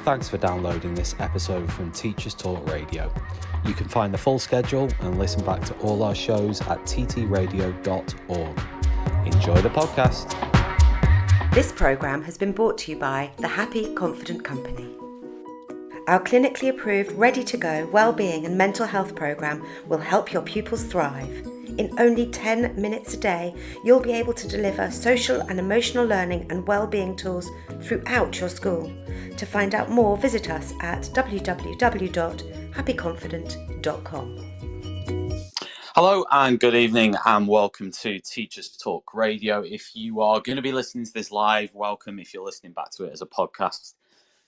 Thanks for downloading this episode from Teachers Talk Radio. You can find the full schedule and listen back to all our shows at ttradio.org. Enjoy the podcast. This programme has been brought to you by the Happy Confident Company. Our clinically approved, ready-to-go wellbeing and mental health programme will help your pupils thrive. In only 10 minutes a day, you'll be able to deliver social and emotional learning and wellbeing tools throughout your school. To find out more, visit us at www.happyconfident.com. Hello and good evening and welcome to Teachers Talk Radio. If you are going to be listening to this live, welcome. If you're listening back to it as a podcast,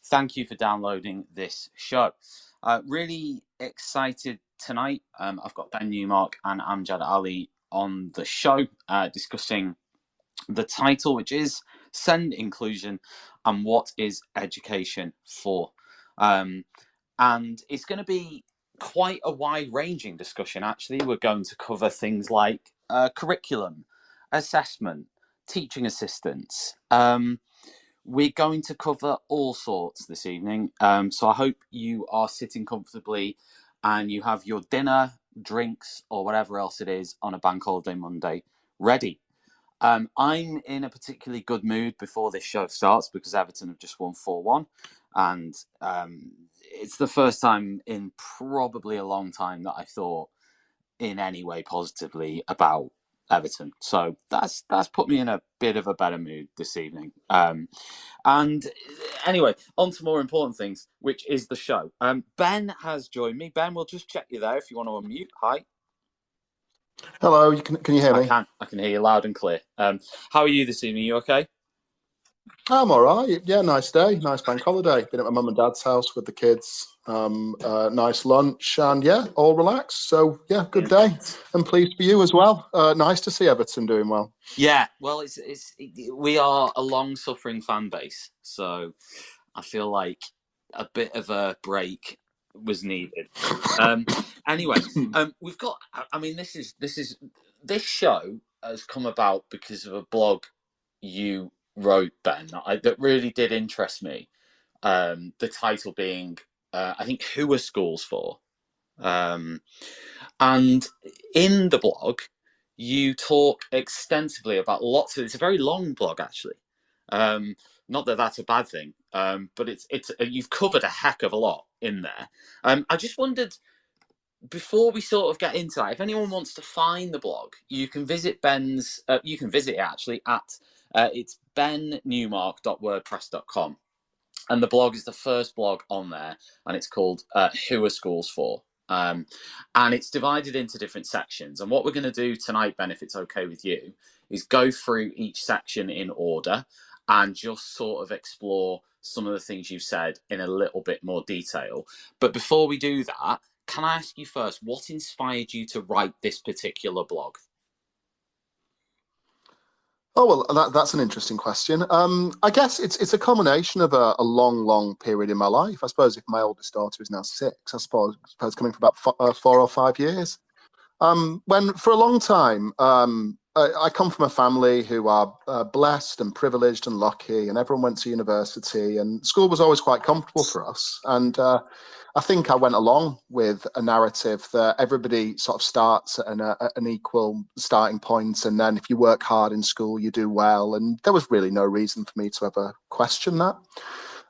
thank you for downloading this show. Really excited tonight. I've got Ben Newmark and Amjad Ali on the show discussing the title, which is Send Inclusion and What is Education For? And it's going to be quite a wide-ranging discussion, actually. We're going to cover things like curriculum, assessment, teaching assistants. We're going to cover all sorts this evening. So I hope you are sitting comfortably and you have your dinner, drinks, or whatever else it is on a bank holiday Monday ready. I'm in a particularly good mood before this show starts because Everton have just won 4-1. And it's the first time in probably a long time that I thought in any way positively about Everton. So that's put me in a bit of a better mood this evening. And anyway, on to more important things, which is the show. Ben has joined me. Ben, we'll just check you there if you want to unmute. Hi. Hello, can you hear me? I can hear you loud and clear. How are you this evening? You okay? I'm all right. Yeah, nice day, nice bank holiday. Been at my mum and dad's house with the kids. Nice lunch, and yeah, all relaxed. So yeah, good day, and pleased for you as well. Nice to see Everton doing well. Yeah, well, we are a long-suffering fan base, so I feel like a bit of a break was needed. Anyway, we've got. I mean, this this show has come about because of a blog you wrote, Ben, that really did interest me. The title being, I think, "Who Are Schools For?" And in the blog, you talk extensively about lots of. It's a very long blog, actually. Not that that's a bad thing, but it's you've covered a heck of a lot in there. I just wondered, before we sort of get into that, if anyone wants to find the blog, you can visit Ben's. You can visit it actually at it's bennewmark.wordpress.com, and the blog is the first blog on there, and it's called "Who Are Schools For?" And it's divided into different sections. And what we're going to do tonight, Ben, if it's okay with you, is go through each section in order and just sort of explore some of the things you've said in a little bit more detail. But before we do that, can I ask you first, what inspired you to write this particular blog? Oh, well, that's an interesting question. I guess it's a combination of a long period in my life. I suppose if my oldest daughter is now 6, I suppose coming for about 4 or 5 years. When for a long time, I come from a family who are blessed and privileged and lucky, and everyone went to university, and school was always quite comfortable for us. And I think I went along with a narrative that everybody sort of starts at an equal starting point, and then if you work hard in school, you do well. And there was really no reason for me to ever question that.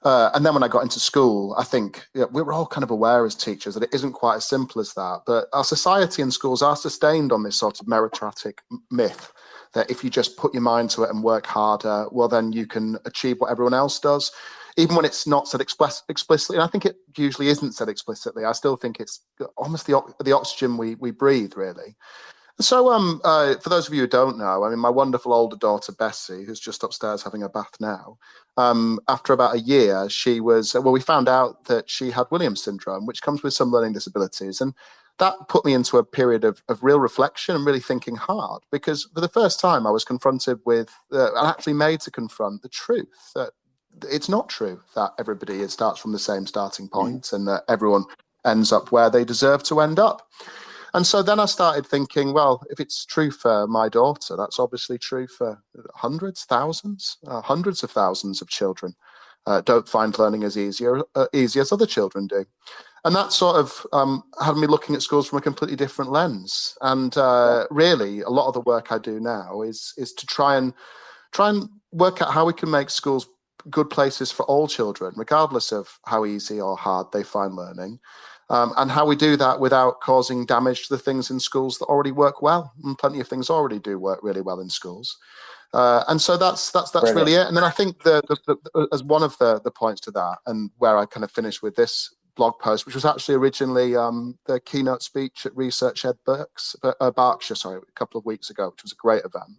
And then when I got into school, I think we were all kind of aware as teachers that it isn't quite as simple as that. But our society and schools are sustained on this sort of meritocratic myth that if you just put your mind to it and work harder, well, then you can achieve what everyone else does. Even when it's not said explicitly, and I think it usually isn't said explicitly, I still think it's almost the oxygen we breathe, really. So for those of you who don't know, I mean, my wonderful older daughter, Bessie, who's just upstairs having a bath now, after about a year, we found out that she had Williams syndrome, which comes with some learning disabilities. And that put me into a period of real reflection and really thinking hard, because for the first time I was confronted with, and actually made to confront the truth that it's not true that everybody starts from the same starting point and that everyone ends up where they deserve to end up. And so then I started thinking, well, if it's true for my daughter, that's obviously true for hundreds of thousands of children. don't find learning as easy as other children do. And that sort of had me looking at schools from a completely different lens. And really, a lot of the work I do now is to try and work out how we can make schools good places for all children, regardless of how easy or hard they find learning, and how we do that without causing damage to the things in schools that already work well. And plenty of things already do work really well in schools. And so that's really it. And then I think as one of the points to that, and where I kind of finished with this blog post, which was actually originally the keynote speech at Research Ed Berkshire, a couple of weeks ago, which was a great event,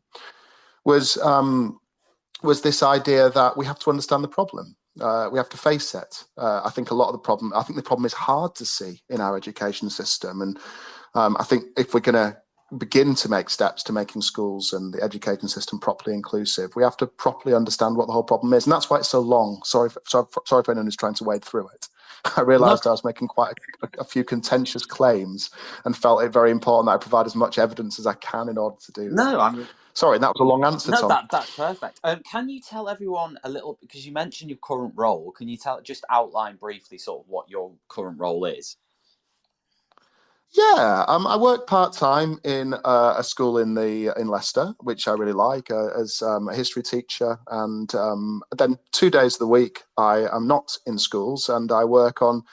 was this idea that we have to understand the problem. We have to face it. I think the problem is hard to see in our education system. And I think if we're going to begin to make steps to making schools and the education system properly inclusive, we have to properly understand what the whole problem is. And that's why it's so long. Sorry if anyone is trying to wade through it. I realised I was making quite a few contentious claims and felt it very important that I provide as much evidence as I can in order to do that. Sorry, that was a long answer, Tom. No, that's perfect. Can you tell everyone a little, because you mentioned your current role, can you just outline briefly sort of what your current role is? Yeah, I work part-time in a school in Leicester, which I really like, as a history teacher. And then 2 days of the week, I am not in schools, and I work on,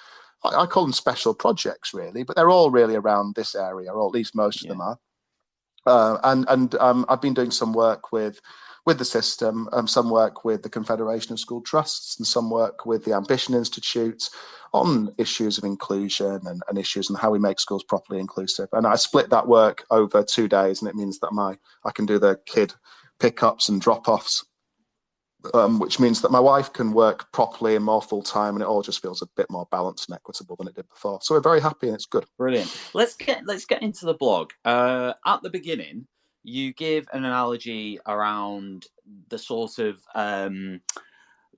I call them special projects, really, but they're all really around this area, or at least most of them are. And I've been doing some work with the system, some work with the Confederation of School Trusts, and some work with the Ambition Institute on issues of inclusion and issues and how we make schools properly inclusive. And I split that work over 2 days, and it means that I can do the kid pickups and drop-offs, which means that my wife can work properly and more full-time, and it all just feels a bit more balanced and equitable than it did before. So we're very happy, and it's good. Brilliant. Let's get into the blog. At the beginning, you give an analogy around the sort of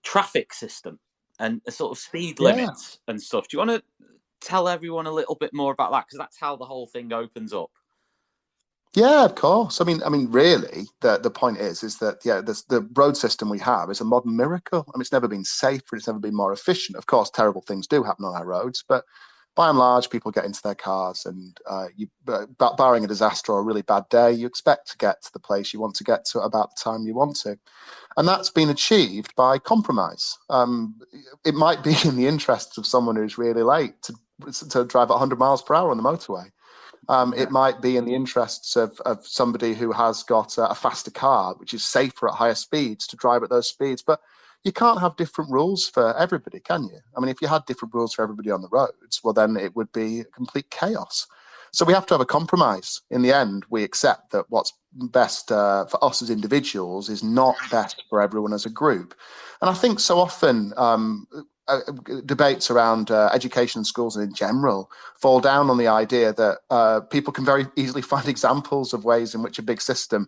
traffic system and the sort of speed limits and stuff. Do you want to tell everyone a little bit more about that? Because that's how the whole thing opens up. Yeah, of course. I mean, really, the point is that the road system we have is a modern miracle. I mean, it's never been safer, it's never been more efficient. Of course, terrible things do happen on our roads, but by and large, people get into their cars, and barring a disaster or a really bad day, you expect to get to the place you want to get to at about the time you want to. And that's been achieved by compromise. It might be in the interests of someone who's really late to drive at 100 miles per hour on the motorway. It might be in the interests of somebody who has got a faster car, which is safer at higher speeds, to drive at those speeds. But you can't have different rules for everybody, can you? I mean, if you had different rules for everybody on the roads, well, then it would be complete chaos. So we have to have a compromise. In the end, we accept that what's best for us as individuals is not best for everyone as a group. And I think so often debates around education in schools and in general fall down on the idea that people can very easily find examples of ways in which a big system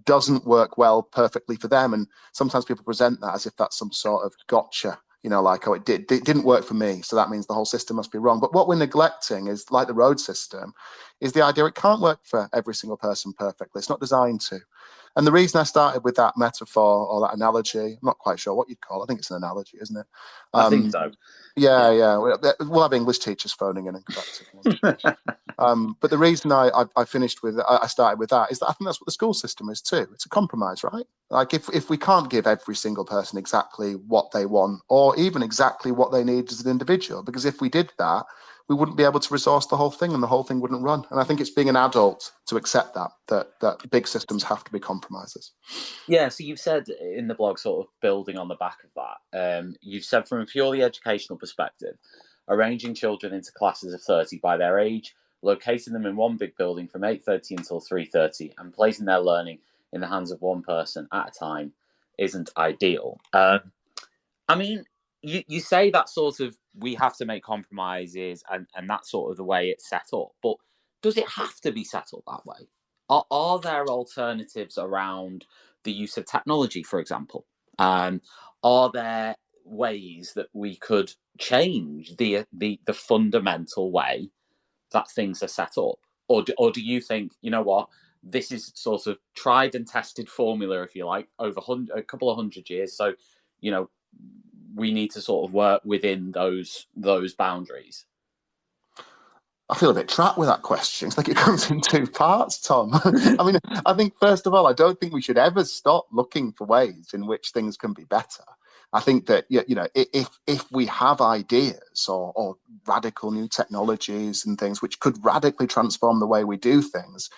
doesn't work well perfectly for them. And sometimes people present that as if that's some sort of gotcha, like, oh, it didn't work for me, so that means the whole system must be wrong. But what we're neglecting is, like the road system, is the idea it can't work for every single person perfectly. It's not designed to. And the reason I started with that metaphor or that analogy, I'm not quite sure what you'd call it. I think it's an analogy, isn't it? I think so. Yeah. We'll have English teachers phoning in and correcting it. But the reason I started with that is that I think that's what the school system is too. It's a compromise, right? Like if we can't give every single person exactly what they want, or even exactly what they need as an individual, because if we did that, we wouldn't be able to resource the whole thing, and the whole thing wouldn't run. And I think it's being an adult to accept that big systems have to be compromises. Yeah, so you've said in the blog, sort of building on the back of that, you've said from a purely educational perspective, arranging children into classes of 30 by their age, locating them in one big building from 8:30 until 3:30, and placing their learning in the hands of one person at a time isn't ideal. I mean, you say that sort of we have to make compromises and that's sort of the way it's set up. But does it have to be set up that way? Are there alternatives around the use of technology, for example? Are there ways that we could change the fundamental way that things are set up? Or do you think, you know what, this is sort of tried and tested formula, if you like, over a couple of hundred years. So, we need to sort of work within those boundaries? I feel a bit trapped with that question. It's like it comes in two parts, Tom. I mean, I think, first of all, I don't think we should ever stop looking for ways in which things can be better. I think that, if we have ideas or radical new technologies and things which could radically transform the way we do things,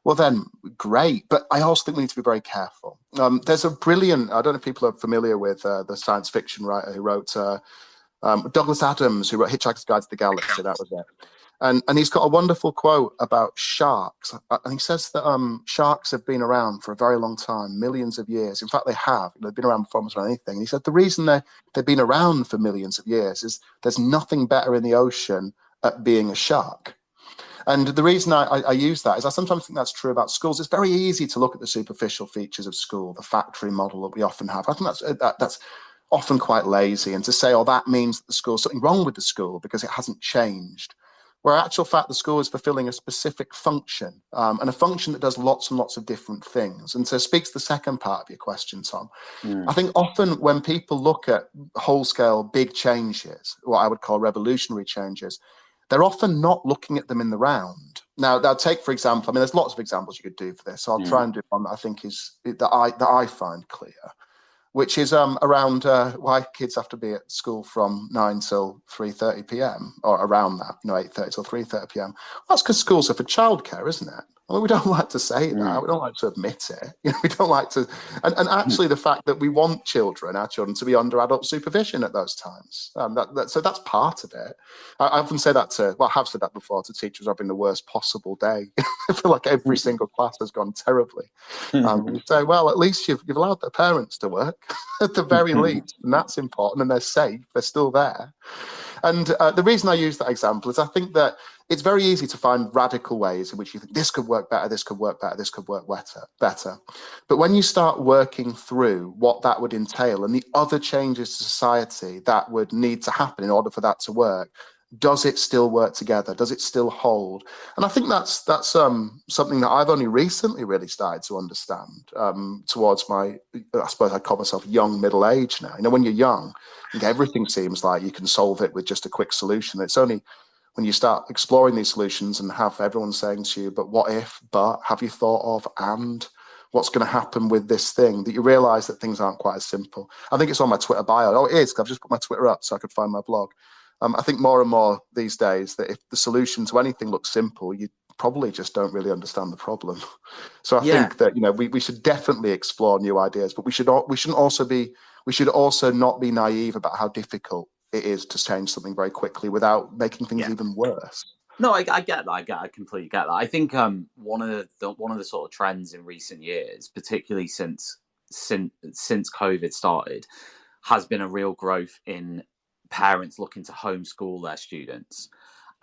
well, then great. But I also think we need to be very careful. There's a brilliant, I don't know if people are familiar with the science fiction writer who wrote Douglas Adams, who wrote Hitchhiker's Guide to the Galaxy. That was it. And he's got a wonderful quote about sharks. And he says that sharks have been around for a very long time, millions of years. In fact, they have. They've been around before almost anything. And he said the reason they've been around for millions of years is there's nothing better in the ocean at being a shark. And the reason I use that is I sometimes think that's true about schools. It's very easy to look at the superficial features of school, the factory model that we often have. I think that's often quite lazy. And to say, oh, that means that the school's something wrong with the school because it hasn't changed. Where in actual fact, the school is fulfilling a specific function, and a function that does lots and lots of different things. And so speaks to the second part of your question, Tom. I think often when people look at whole-scale big changes, what I would call revolutionary changes, they're often not looking at them in the round. Now take, for example, I mean, there's lots of examples you could do for this. So I'll try and do one that I think that I find clear, which is around why kids have to be at school from 9 till 3:30 p.m. or around that, 8:30 till 3:30 p.m. Well, that's because schools are for childcare, isn't it? Well, we don't like to say that. We don't like to admit it. We don't like to. And actually, the fact that we want our children, to be under adult supervision at those times. So that's part of it. I often say that I have said that before to teachers having the worst possible day. I feel like every single class has gone terribly. We say, well, at least you've allowed their parents to work at the very least, and that's important. And they're safe. They're still there. And the reason I use that example is I think that it's very easy to find radical ways in which you think this could work better, this could work better, this could work better. But when you start working through what that would entail and the other changes to society that would need to happen in order for that to work, does it still work together? Does it still hold? And I think that's something that I've only recently really started to understand towards my, I suppose I'd call myself young middle age now. When you're young, everything seems like you can solve it with just a quick solution. It's only when you start exploring these solutions and have everyone saying to you, but what if, but have you thought of, and what's going to happen with this thing, that you realize that things aren't quite as simple. I think it's on my Twitter bio. Oh, it is, because I've just put my Twitter up so I could find my blog. I think more and more these days that if the solution to anything looks simple, you probably just don't really understand the problem. So I think that we should definitely explore new ideas, but we should also not be naive about how difficult it is to change something very quickly without making things even worse. No, I get that. I completely get that. I think one of the sort of trends in recent years, particularly since COVID started, has been a real growth in parents looking to homeschool their students,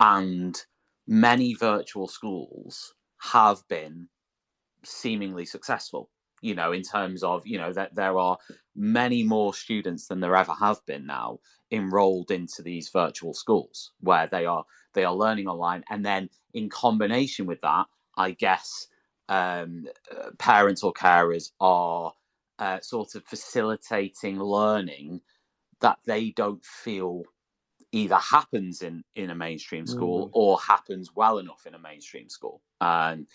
and many virtual schools have been seemingly successful. In terms of that there are many more students than there ever have been now enrolled into these virtual schools where they are learning online, and then in combination with that, I guess parents or carers are sort of facilitating learning that they don't feel either happens in a mainstream school or happens well enough in a mainstream school. And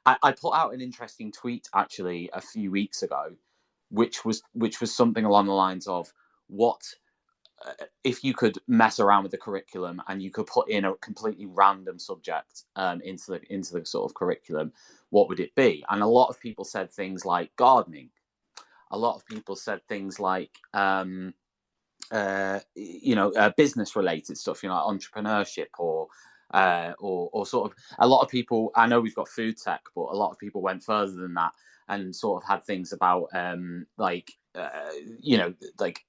I put out an interesting tweet actually a few weeks ago, which was something along the lines of, what if you could mess around with the curriculum and you could put in a completely random subject into the sort of curriculum, what would it be? And a lot of people said things like gardening. A lot of people said things like business related stuff, like entrepreneurship or sort of, a lot of people, I know we've got food tech, but a lot of people went further than that and sort of had things about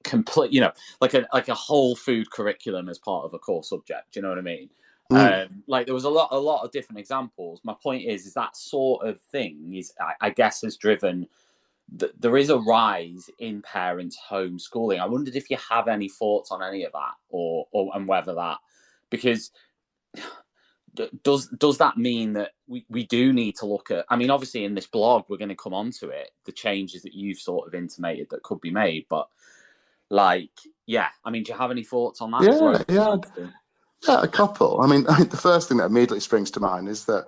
complete, like a whole food curriculum as part of a core subject. Do you know what I mean? There was a lot of different examples. My point is that sort of thing is, I guess, has driven. There is a rise in parents homeschooling. I wondered if you have any thoughts on any of that, or and whether that, because does that mean that we do need to look at, I mean, obviously in this blog we're going to come on to it, the changes that you've sort of intimated that could be made, but Like, yeah, I mean, do you have any thoughts on that? Yeah, yeah, yeah, a couple. I mean, the first thing that immediately springs to mind is that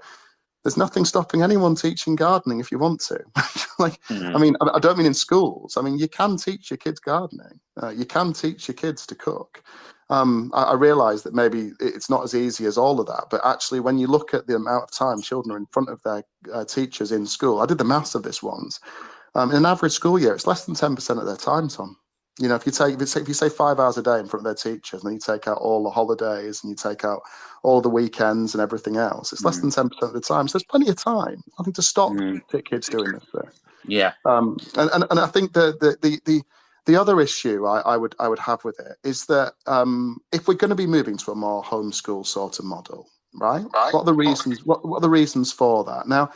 there's nothing stopping anyone teaching gardening if you want to. Like, I mean, I don't mean in schools. I mean, you can teach your kids gardening. You can teach your kids to cook. I realise that maybe it's not as easy as all of that, but actually, when you look at the amount of time children are in front of their teachers in school, I did the maths of this once. In an average school year, it's less than 10% of their time, Tom. You know, if you say 5 hours a day in front of their teachers, and then you take out all the holidays and you take out all the weekends and everything else, it's less than 10% of the time. So there's plenty of time. Nothing to stop kids doing this thing. Yeah. And I think the other issue I would have with it is that if we're going to be moving to a more homeschool sort of model, right? What are the reasons? What are the reasons for that? Now,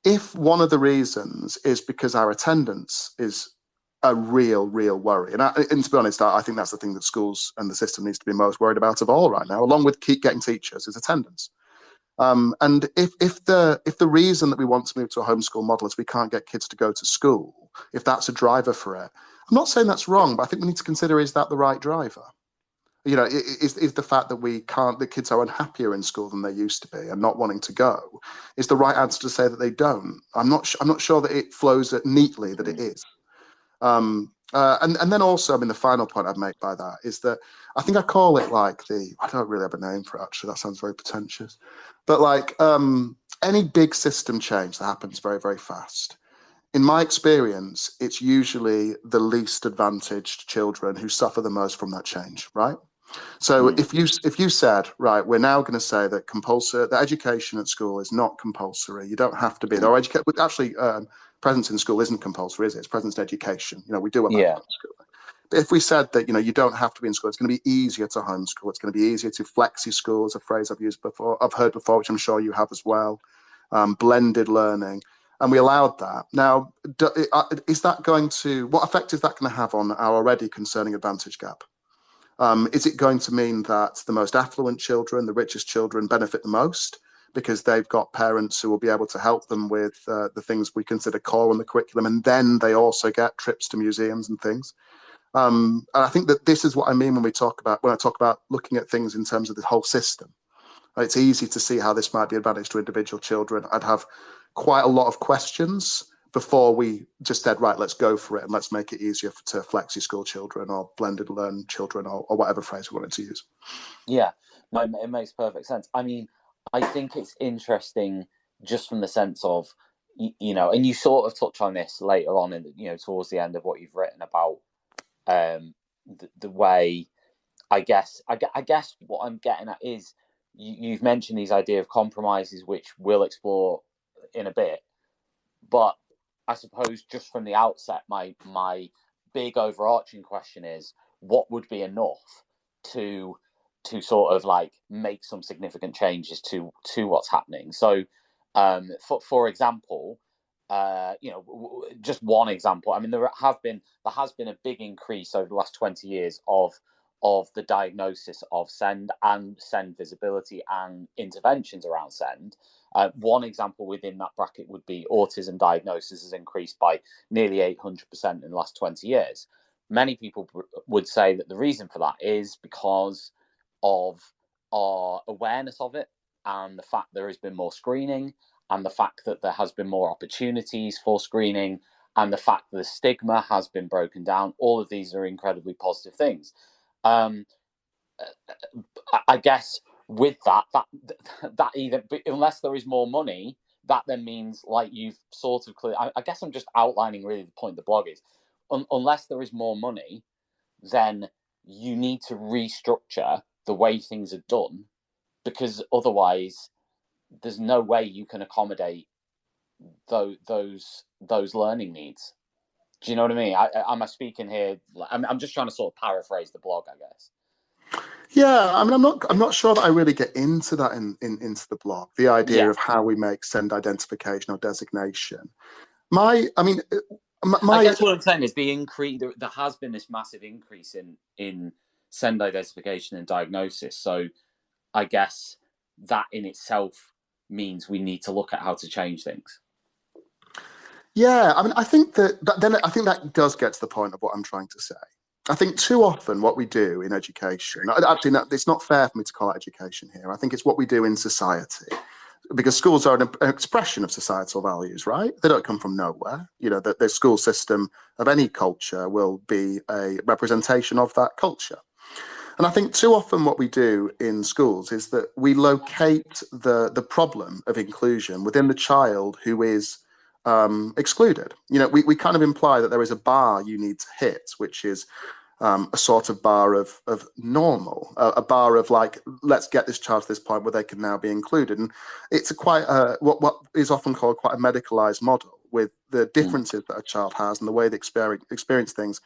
if one of the reasons is because our attendance is a real worry, and to be honest, I think that's the thing that schools and the system needs to be most worried about of all right now, along with keep getting teachers, is attendance. And if the reason that we want to move to a homeschool model is we can't get kids to go to school, if that's a driver for it, I'm not saying that's wrong, but I think we need to consider, is that the right driver? You know, is the fact that the kids are unhappier in school than they used to be and not wanting to go, is the right answer to say that they don't? I'm not sure that it flows neatly that it is. And then also, I mean, the final point I'd make by that is that I think I call it like I don't really have a name for it, actually. That sounds very pretentious. But like any big system change that happens very, very fast, in my experience, it's usually the least advantaged children who suffer the most from that change, right? So if you said, right, we're now going to say that the education at school is not compulsory. You don't have to be there. Actually, presence in school isn't compulsory, is it? It's presence in education. You know, we do allow homeschooling. But if we said that, you know, you don't have to be in school, it's going to be easier to homeschool. It's going to be easier to flexi school, is a phrase I've heard before, which I'm sure you have as well. Blended learning. And we allowed that. Now, what effect is that going to have on our already concerning advantage gap? Is it going to mean that the most affluent children, the richest children, benefit the most because they've got parents who will be able to help them with the things we consider core in the curriculum, and then they also get trips to museums and things? And I think that this is what I mean when I talk about looking at things in terms of the whole system. It's easy to see how this might be an advantage to individual children. I'd have quite a lot of questions before we just said, right, let's go for it and let's make it easier to flexi school children or blended learn children or whatever phrase we wanted to use. Yeah, it makes perfect sense. I mean, I think it's interesting just from the sense of, you know, and you sort of touch on this later on towards the end of what you've written about the way, I guess what I'm getting at is you've mentioned these idea of compromises, which we'll explore in a bit, but I suppose just from the outset, my big overarching question is, what would be enough to sort of like make some significant changes to what's happening? So, for example, just one example. I mean, there has been a big increase over the last 20 years of the diagnosis of SEND and SEND visibility and interventions around SEND. One example within that bracket would be autism diagnosis has increased by nearly 800% in the last 20 years. Many people would say that the reason for that is because of our awareness of it and the fact there has been more screening and the fact that there has been more opportunities for screening and the fact that the stigma has been broken down. All of these are incredibly positive things. I guess with that either, unless there is more money, that then means, like you've sort of clear. I guess I'm just outlining really the point the blog is. Unless there is more money, then you need to restructure the way things are done, because otherwise, there's no way you can accommodate those learning needs. Do you know what I mean? Am I speaking here? I'm just trying to sort of paraphrase the blog, I guess. Yeah, I mean, I'm not sure that I really get into that into the blog. The idea of how we make SEND identification or designation. I guess what I'm saying is the increase. There has been this massive increase in SEND identification and diagnosis. So, I guess that in itself means we need to look at how to change things. Yeah, I mean, I think that does get to the point of what I'm trying to say. I think too often what we do in education, actually, no, it's not fair for me to call it education here. I think it's what we do in society, because schools are an expression of societal values, right? They don't come from nowhere. You know, the school system of any culture will be a representation of that culture. And I think too often what we do in schools is that we locate the problem of inclusion within the child who is excluded. You know, we kind of imply that there is a bar you need to hit, which is a sort of bar of normal, a bar of like, let's get this child to this point where they can now be included. And it's what is often called quite a medicalized model, with the differences that a child has and the way they experience things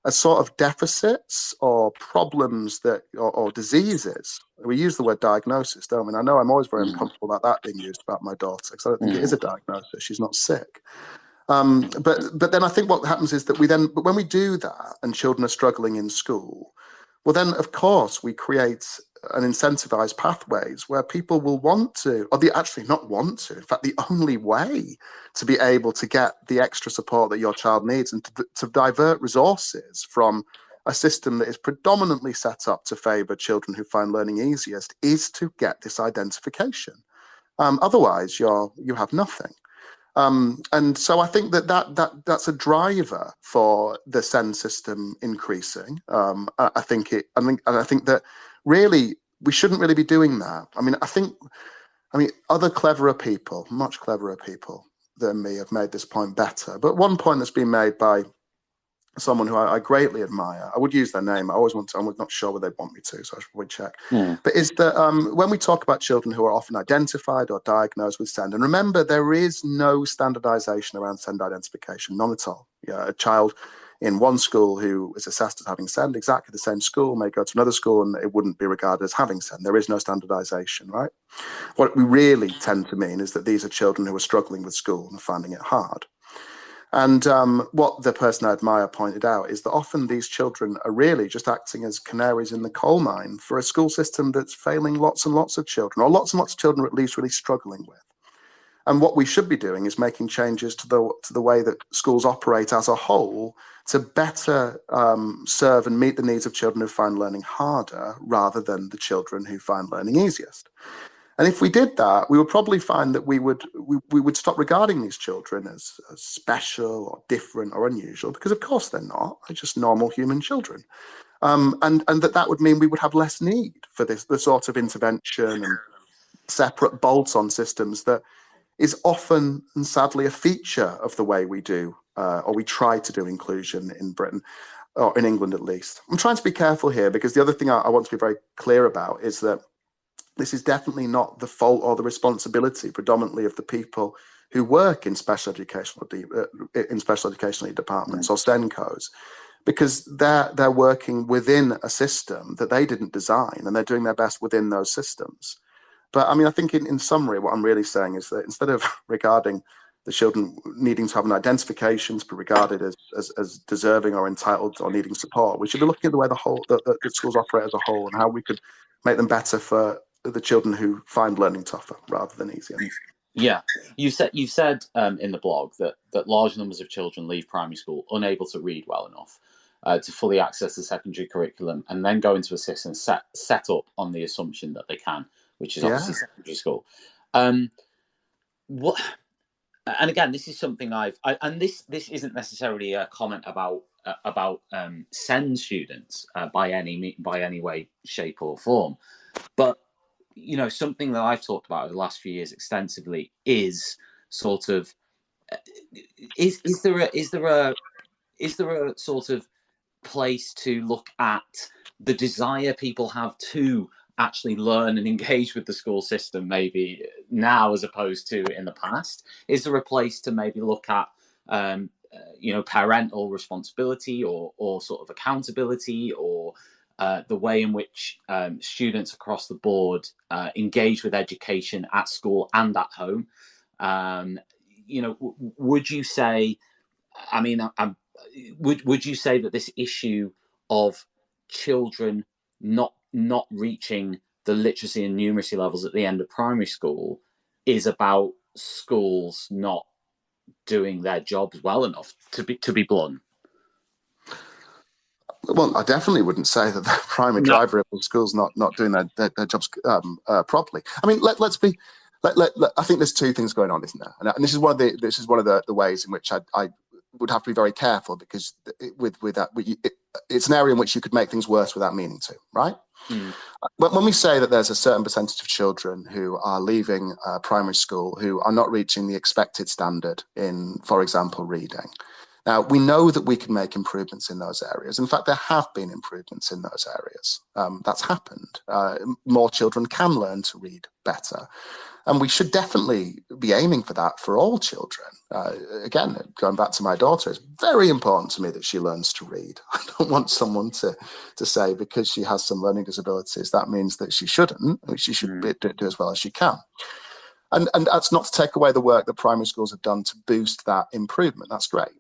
as sort of deficits or problems or diseases. We use the word diagnosis, don't we? And I know I'm always very uncomfortable about that being used about my daughter, because I don't think it is a diagnosis. She's not sick. But then I think what happens is that but when we do that and children are struggling in school, well, then of course we create and incentivize pathways where people will want to, or they actually not want to. In fact, the only way to be able to get the extra support that your child needs and to divert resources from a system that is predominantly set up to favor children who find learning easiest is to get this identification. Otherwise, you have nothing. And so I think that's a driver for the SEND system increasing. I think that really we shouldn't really be doing that. I mean, other cleverer people, much cleverer people than me, have made this point better. But one point that's been made by someone who I greatly admire, I would use their name. I'm not sure whether they want me to, so I should probably check. But is that when we talk about children who are often identified or diagnosed with SEND, and remember, there is no standardization around SEND identification, none at all. Yeah, a child in one school who is assessed as having SEND, exactly the same school, may go to another school and it wouldn't be regarded as having SEND. There is no standardization, right? What we really tend to mean is that these are children who are struggling with school and finding it hard. And what the person I admire pointed out is that often these children are really just acting as canaries in the coal mine for a school system that's failing lots and lots of children, or lots and lots of children are at least really struggling with. And what we should be doing is making changes to the way that schools operate as a whole to better serve and meet the needs of children who find learning harder rather than the children who find learning easiest. And if we did that, we would probably find that we would stop regarding these children as special or different or unusual, because of course they're not. They're just normal human children. And that would mean we would have less need for the sort of intervention and separate bolts-on systems that is often and sadly a feature of the way we do or we try to do inclusion in Britain, or in England at least. I'm trying to be careful here, because the other thing I want to be very clear about is that this is definitely not the fault or the responsibility predominantly of the people who work in special educational departments or SENCOs, because they're working within a system that they didn't design, and they're doing their best within those systems. But I mean, I think in summary, what I'm really saying is that instead of regarding the children needing to have an identification to be regarded as deserving or entitled or needing support, we should be looking at the way the schools operate as a whole, and how we could make them better for the children who find learning tougher rather than easier. Yeah, you've said in the blog that large numbers of children leave primary school unable to read well enough to fully access the secondary curriculum, and then go into a system set up on the assumption that they can, which is obviously secondary school. What? And again, this is something and this isn't necessarily a comment about SEND students by any way, shape, or form, but something that I've talked about over the last few years extensively is sort of is there a sort of place to look at the desire people have to actually learn and engage with the school system, maybe now as opposed to in the past? Is there a place to maybe look at parental responsibility or sort of accountability, or the way in which students across the board engage with education at school and at home? Would you say, would you say that this issue of children not reaching the literacy and numeracy levels at the end of primary school is about schools not doing their jobs well enough, to be blunt? Well, I definitely wouldn't say that the primary No. driver of the school's not doing their jobs properly. I mean, let's be. I think there's two things going on, isn't there? And this is one of the ways in which I would have to be very careful, because it's an area in which you could make things worse without meaning to, right? Mm. When we say that there's a certain percentage of children who are leaving primary school who are not reaching the expected standard in, for example, reading. Now, we know that we can make improvements in those areas. In fact, there have been improvements in those areas. That's happened. More children can learn to read better. And we should definitely be aiming for that for all children. Again, going back to my daughter, it's very important to me that she learns to read. I don't want someone to say because she has some learning disabilities, that means that she shouldn't. She should do as well as she can. And that's not to take away the work that primary schools have done to boost that improvement. That's great.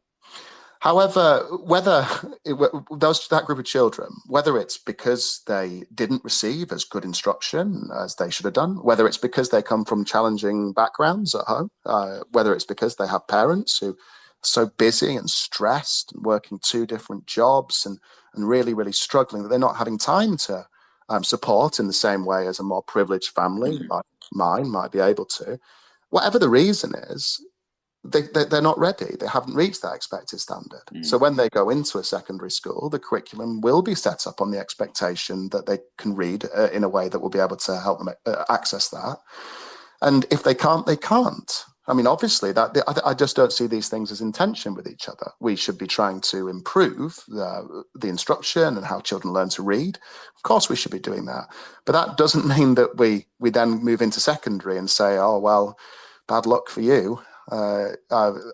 However, whether that group of children, whether it's because they didn't receive as good instruction as they should have done, whether it's because they come from challenging backgrounds at home, whether it's because they have parents who are so busy and stressed and working two different jobs and really, really struggling that they're not having time to support in the same way as a more privileged family like mine might be able to, whatever the reason is, they're not ready. They haven't reached that expected standard. So when they go into a secondary school, the curriculum will be set up on the expectation that they can read in a way that will be able to help them access that. And if they can't, they can't. I mean, obviously, I just don't see these things as in tension with each other. We should be trying to improve the instruction and how children learn to read. Of course, we should be doing that. But that doesn't mean that we then move into secondary and say, oh, well, bad luck for you.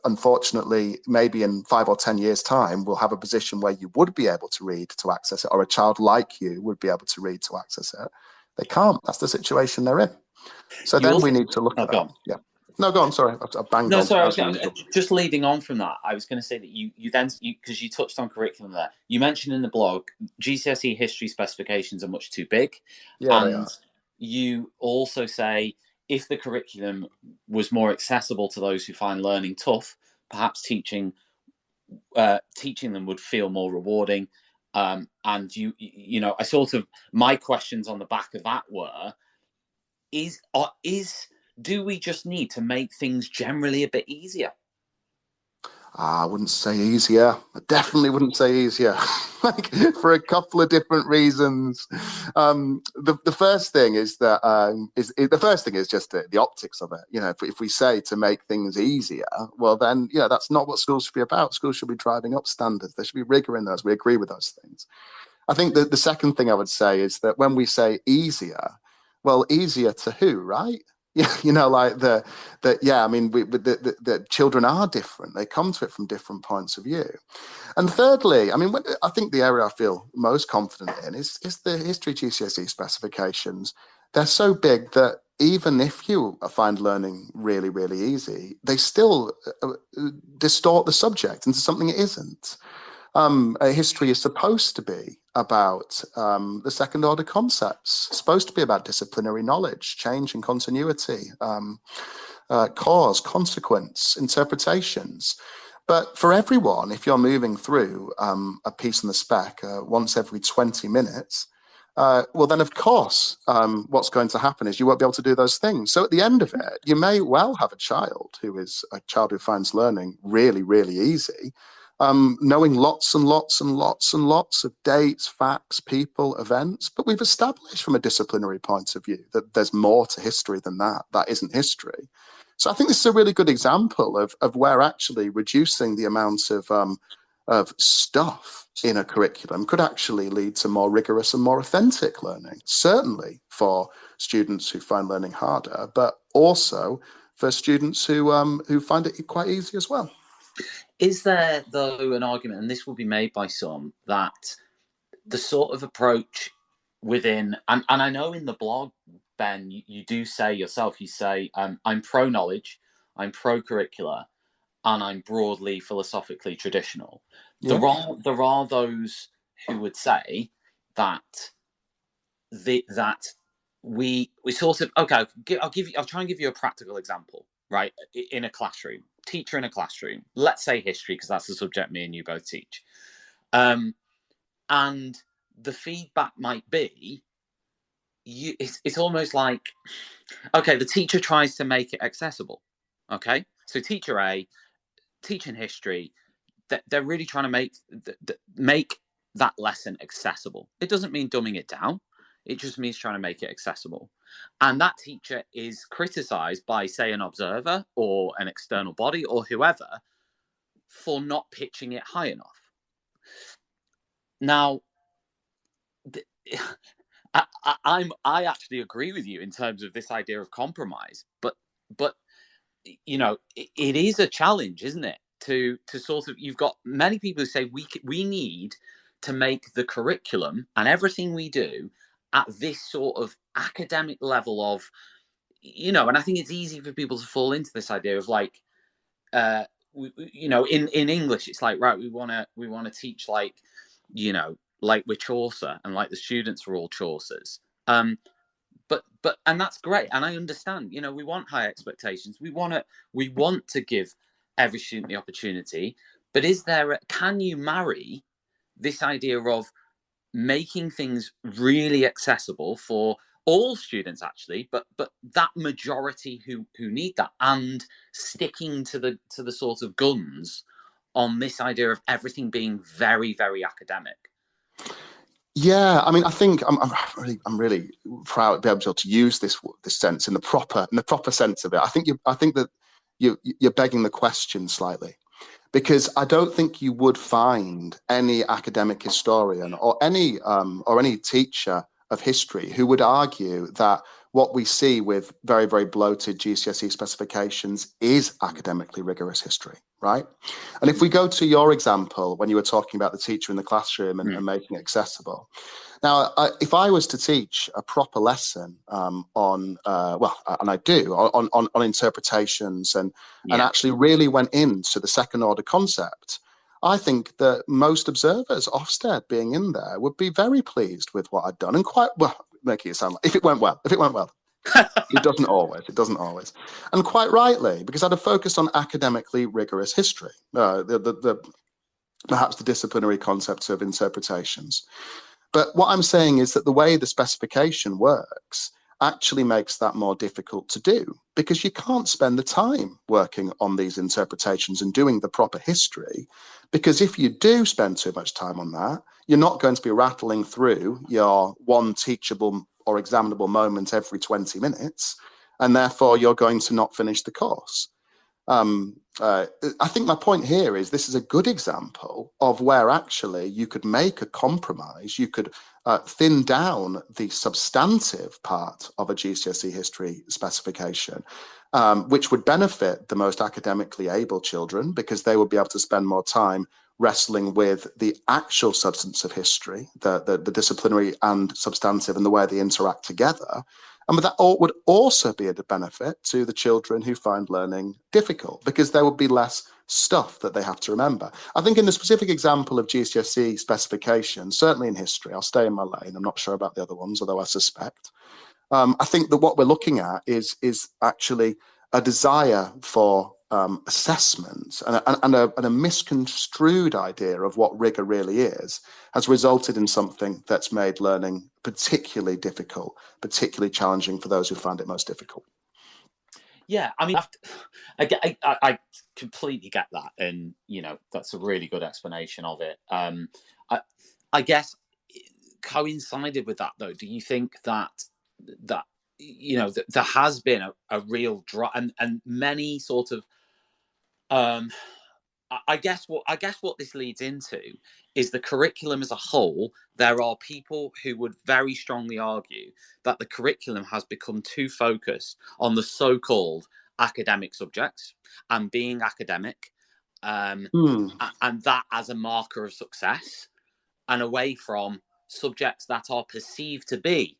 Unfortunately, maybe in 5 or 10 years' time, we'll have a position where you would be able to read to access it, or a child like you would be able to read to access it. They can't. That's the situation they're in. So then we need to look at that. Yeah. No, go on. Sorry, I banged on. No, sorry. Just leading on from that, I was going to say that you because you touched on curriculum there. You mentioned in the blog GCSE history specifications are much too big, and you also say, if the curriculum was more accessible to those who find learning tough, perhaps teaching them would feel more rewarding. And I sort of, my questions on the back of that were, do we just need to make things generally a bit easier? I wouldn't say easier. I definitely wouldn't say easier, like for a couple of different reasons. The first thing is that just the optics of it. If we say to make things easier, well then, that's not what schools should be about. Schools should be driving up standards. There should be rigor in those. We agree with those things. I think that the second thing I would say is that when we say easier, well, easier to who, right? The children are different. They come to it from different points of view. And thirdly, I mean, I think the area I feel most confident in is the history GCSE specifications. They're so big that even if you find learning really, really easy, they still distort the subject into something it isn't. History is supposed to be about the second order concepts, it's supposed to be about disciplinary knowledge, change and continuity, cause, consequence, interpretations. But for everyone, if you're moving through a piece in the spec once every 20 minutes, well, then, of course, what's going to happen is you won't be able to do those things. So at the end of it, you may well have a child who finds learning really, really easy, knowing lots and lots and lots and lots of dates, facts, people, events. But we've established from a disciplinary point of view that there's more to history than that. That isn't history. So I think this is a really good example of where actually reducing the amount of stuff in a curriculum could actually lead to more rigorous and more authentic learning, certainly for students who find learning harder, but also for students who find it quite easy as well. Is there, though, an argument, and this will be made by some, that the sort of approach within, and I know in the blog, Ben, you do say yourself, you say, I'm pro-knowledge, I'm pro-curricular, and I'm broadly philosophically traditional. Yeah. There are those who would say that we sort of, okay, I'll try and give you a practical example, right? In a classroom, teacher in a classroom, let's say history, because that's the subject me and you both teach. And the feedback might be, it's almost like, okay, the teacher tries to make it accessible. Okay, so teacher A, teaching history, they're really trying to make that lesson accessible. It doesn't mean dumbing it down. It just means trying to make it accessible. And that teacher is criticized by, say, an observer or an external body or whoever for not pitching it high enough. Now, I actually agree with you in terms of this idea of compromise, but you know, it is a challenge, isn't it? To sort of, you've got many people who say we need to make the curriculum and everything we do at this sort of academic level of, you know, and I think it's easy for people to fall into this idea of like, you know, in English, it's like, right, we want to teach like, you know, like we're Chaucer and like the students are all Chaucers. But and that's great, and I understand. You know, we want high expectations. We want to give every student the opportunity. But can you marry this idea of making things really accessible for all students, actually, but that majority who need that, and sticking to the sort of guns on this idea of everything being very, very academic? Yeah, I mean, I think I'm really proud to be able to use this sense in the proper sense of it. I think that you're begging the question slightly, because I don't think you would find any academic historian or any teacher of history who would argue that what we see with very, very bloated GCSE specifications is academically rigorous history, right? And if we go to your example, when you were talking about the teacher in the classroom and making it accessible. Now, if I was to teach a proper lesson on interpretations and actually really went into the second order concept, I think that most observers, Ofsted being in there, would be very pleased with what I'd done, and quite well, making it sound like if it went well. It doesn't always, and quite rightly, because I'd have focused on academically rigorous history, perhaps the disciplinary concepts of interpretations. But what I'm saying is that the way the specification works actually makes that more difficult to do, because you can't spend the time working on these interpretations and doing the proper history, because if you do spend too much time on that, you're not going to be rattling through your one teachable or examinable moment every 20 minutes, and therefore you're going to not finish the course. I think my point here is this is a good example of where actually you could make a compromise. You could thin down the substantive part of a GCSE history specification, which would benefit the most academically able children, because they would be able to spend more time wrestling with the actual substance of history, the disciplinary and substantive, and the way they interact together. And that would also be a benefit to the children who find learning difficult, because there would be less stuff that they have to remember. I think in the specific example of GCSE specification, certainly in history, I'll stay in my lane, I'm not sure about the other ones, although I suspect. I think that what we're looking at is actually a desire for assessment and a misconstrued idea of what rigor really is has resulted in something that's made learning particularly difficult, particularly challenging for those who find it most difficult. Yeah, I mean, I completely get that, and you know, that's a really good explanation of it. I guess coincided with that, though, do you think that you know there has been a real drop, and many sort of I guess what this leads into is the curriculum as a whole. There are people who would very strongly argue that the curriculum has become too focused on the so-called academic subjects and being academic, and that as a marker of success, and away from subjects that are perceived to be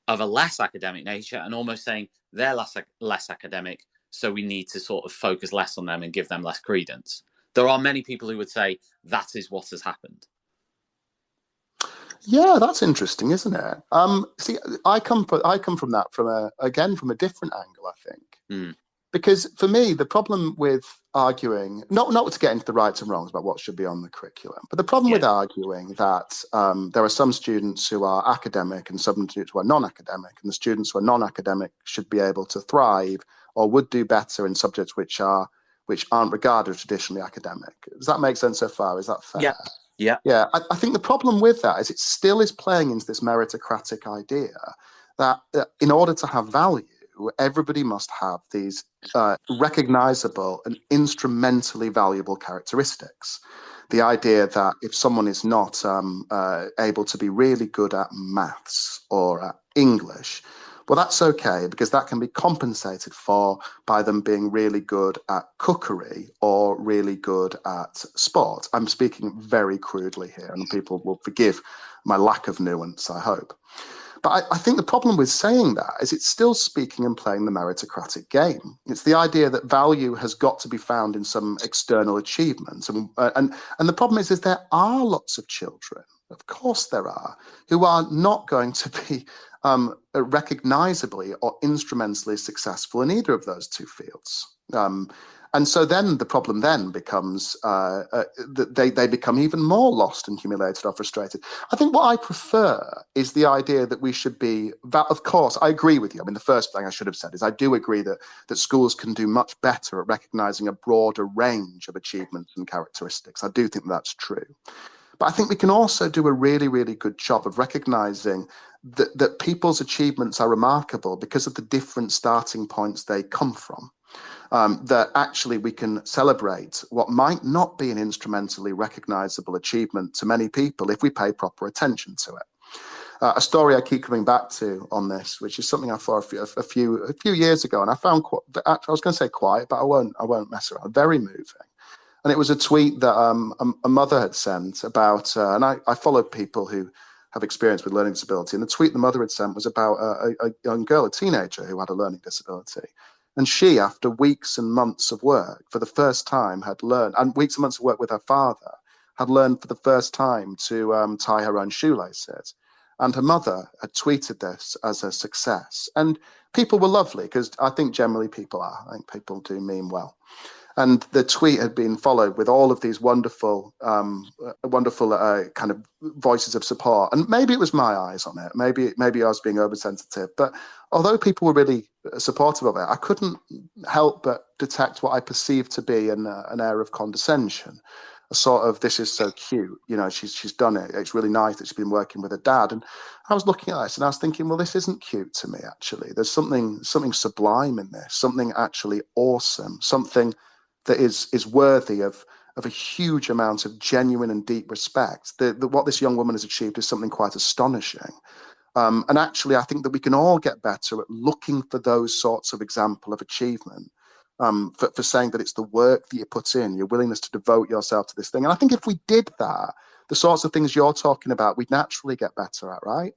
of a less academic nature, and almost saying they're less academic, so we need to sort of focus less on them and give them less credence. There are many people who would say that is what has happened. Yeah, that's interesting, isn't it? See, I come from that from a different angle, I think. Because for me, the problem with arguing, not to get into the rights and wrongs about what should be on the curriculum, but the problem with arguing that there are some students who are academic and some students who are non-academic, and the students who are non-academic should be able to thrive or would do better in subjects which aren't regarded as traditionally academic. Does that make sense so far? Is that fair? Yeah. Yeah. Yeah. I think the problem with that is it still is playing into this meritocratic idea that in order to have value, everybody must have these recognizable and instrumentally valuable characteristics. The idea that if someone is not able to be really good at maths or at English, well, that's okay, because that can be compensated for by them being really good at cookery or really good at sport. I'm speaking very crudely here, and people will forgive my lack of nuance, I hope. But I think the problem with saying that is it's still speaking and playing the meritocratic game. It's the idea that value has got to be found in some external achievement. And the problem is there are lots of children, of course there are, who are not going to be recognizably or instrumentally successful in either of those two fields. And so then the problem then becomes that they become even more lost and humiliated or frustrated. I think what I prefer is the idea that we should be, of course, I agree with you. I mean, the first thing I should have said is I do agree that schools can do much better at recognizing a broader range of achievements and characteristics. I do think that's true. But I think we can also do a really, really good job of recognizing that people's achievements are remarkable because of the different starting points they come from. That actually we can celebrate what might not be an instrumentally recognizable achievement to many people if we pay proper attention to it. A story I keep coming back to on this, which is something I saw a few years ago, and I found I was going to say quiet, but I won't mess around. Very moving. And it was a tweet that a mother had sent about, and I follow people who have experience with learning disability, and the tweet the mother had sent was about a young girl, a teenager who had a learning disability. And she, after weeks and months of work, for the first time had learned, and weeks and months of work with her father, had learned for the first time to tie her own shoelaces. And her mother had tweeted this as a success. And people were lovely, because I think generally people are. I think people do mean well. And the tweet had been followed with all of these wonderful kind of voices of support. And maybe it was my eyes on it. Maybe I was being oversensitive. But although people were really supportive of it, I couldn't help but detect what I perceived to be an air of condescension. A sort of, this is so cute, she's done it. It's really nice that she's been working with her dad. And I was looking at this and I was thinking, well, this isn't cute to me, actually. There's something sublime in this, something actually awesome, something that is worthy of a huge amount of genuine and deep respect. What this young woman has achieved is something quite astonishing. And actually, I think that we can all get better at looking for those sorts of example of achievement, for saying that it's the work that you put in, your willingness to devote yourself to this thing. And I think if we did that, the sorts of things you're talking about, we'd naturally get better at, right?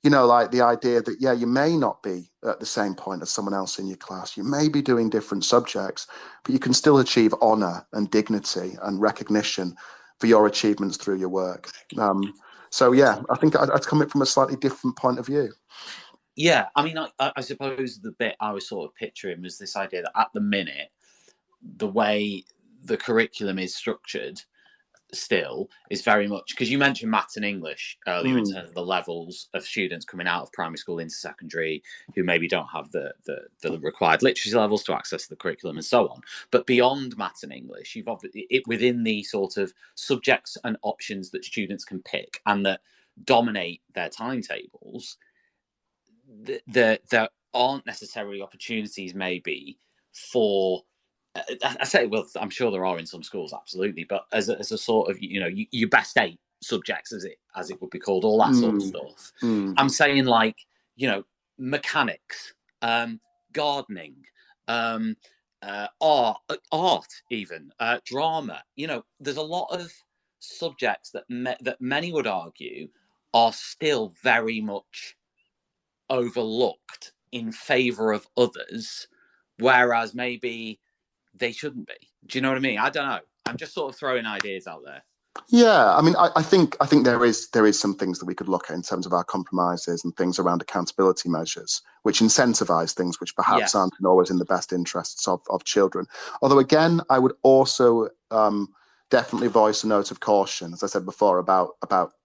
Like the idea that, yeah, you may not be at the same point as someone else in your class. You may be doing different subjects, but you can still achieve honor and dignity and recognition for your achievements through your work. So, yeah, I think I'd come in from a slightly different point of view. Yeah, I mean, I suppose the bit I was sort of picturing was this idea that at the minute, the way the curriculum is structured still is very much, because you mentioned maths and English earlier in terms of the levels of students coming out of primary school into secondary who maybe don't have the required literacy levels to access the curriculum and so on. But beyond maths and English, you've obviously within the sort of subjects and options that students can pick and that dominate their timetables, there aren't necessarily opportunities maybe for I say, well, I'm sure there are in some schools, absolutely, but as a sort of, your best 8 subjects, as it would be called, all that sort of stuff. I'm saying, like, mechanics, gardening, art, even drama. There's a lot of subjects that many would argue are still very much overlooked in favor of others, whereas maybe they shouldn't be. Do you know what I mean? I don't know. I'm just sort of throwing ideas out there. Yeah, I mean, I think there is some things that we could look at in terms of our compromises and things around accountability measures, which incentivize things which perhaps Yes. aren't always in the best interests of children. Although, again, I would also definitely voice a note of caution, as I said before, about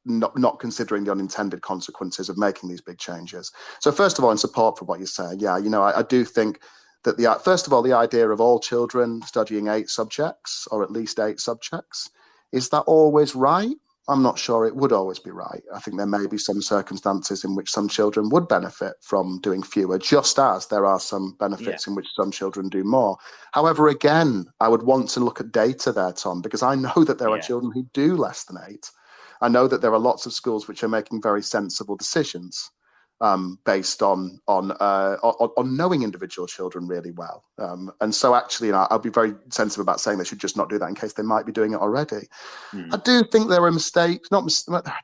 not considering the unintended consequences of making these big changes. So, first of all, in support for what you're saying, yeah, I do think that first of all, the idea of all children studying 8 subjects or at least 8 subjects, is that always right? I'm not sure it would always be right. I think there may be some circumstances in which some children would benefit from doing fewer, just as there are some benefits in which some children do more. However, again, I would want to look at data there, Tom, because I know that there are children who do less than 8. I know that there are lots of schools which are making very sensible decisions based on knowing individual children really well. And so actually, I'll be very sensitive about saying they should just not do that in case they might be doing it already. I do think there are mistakes, I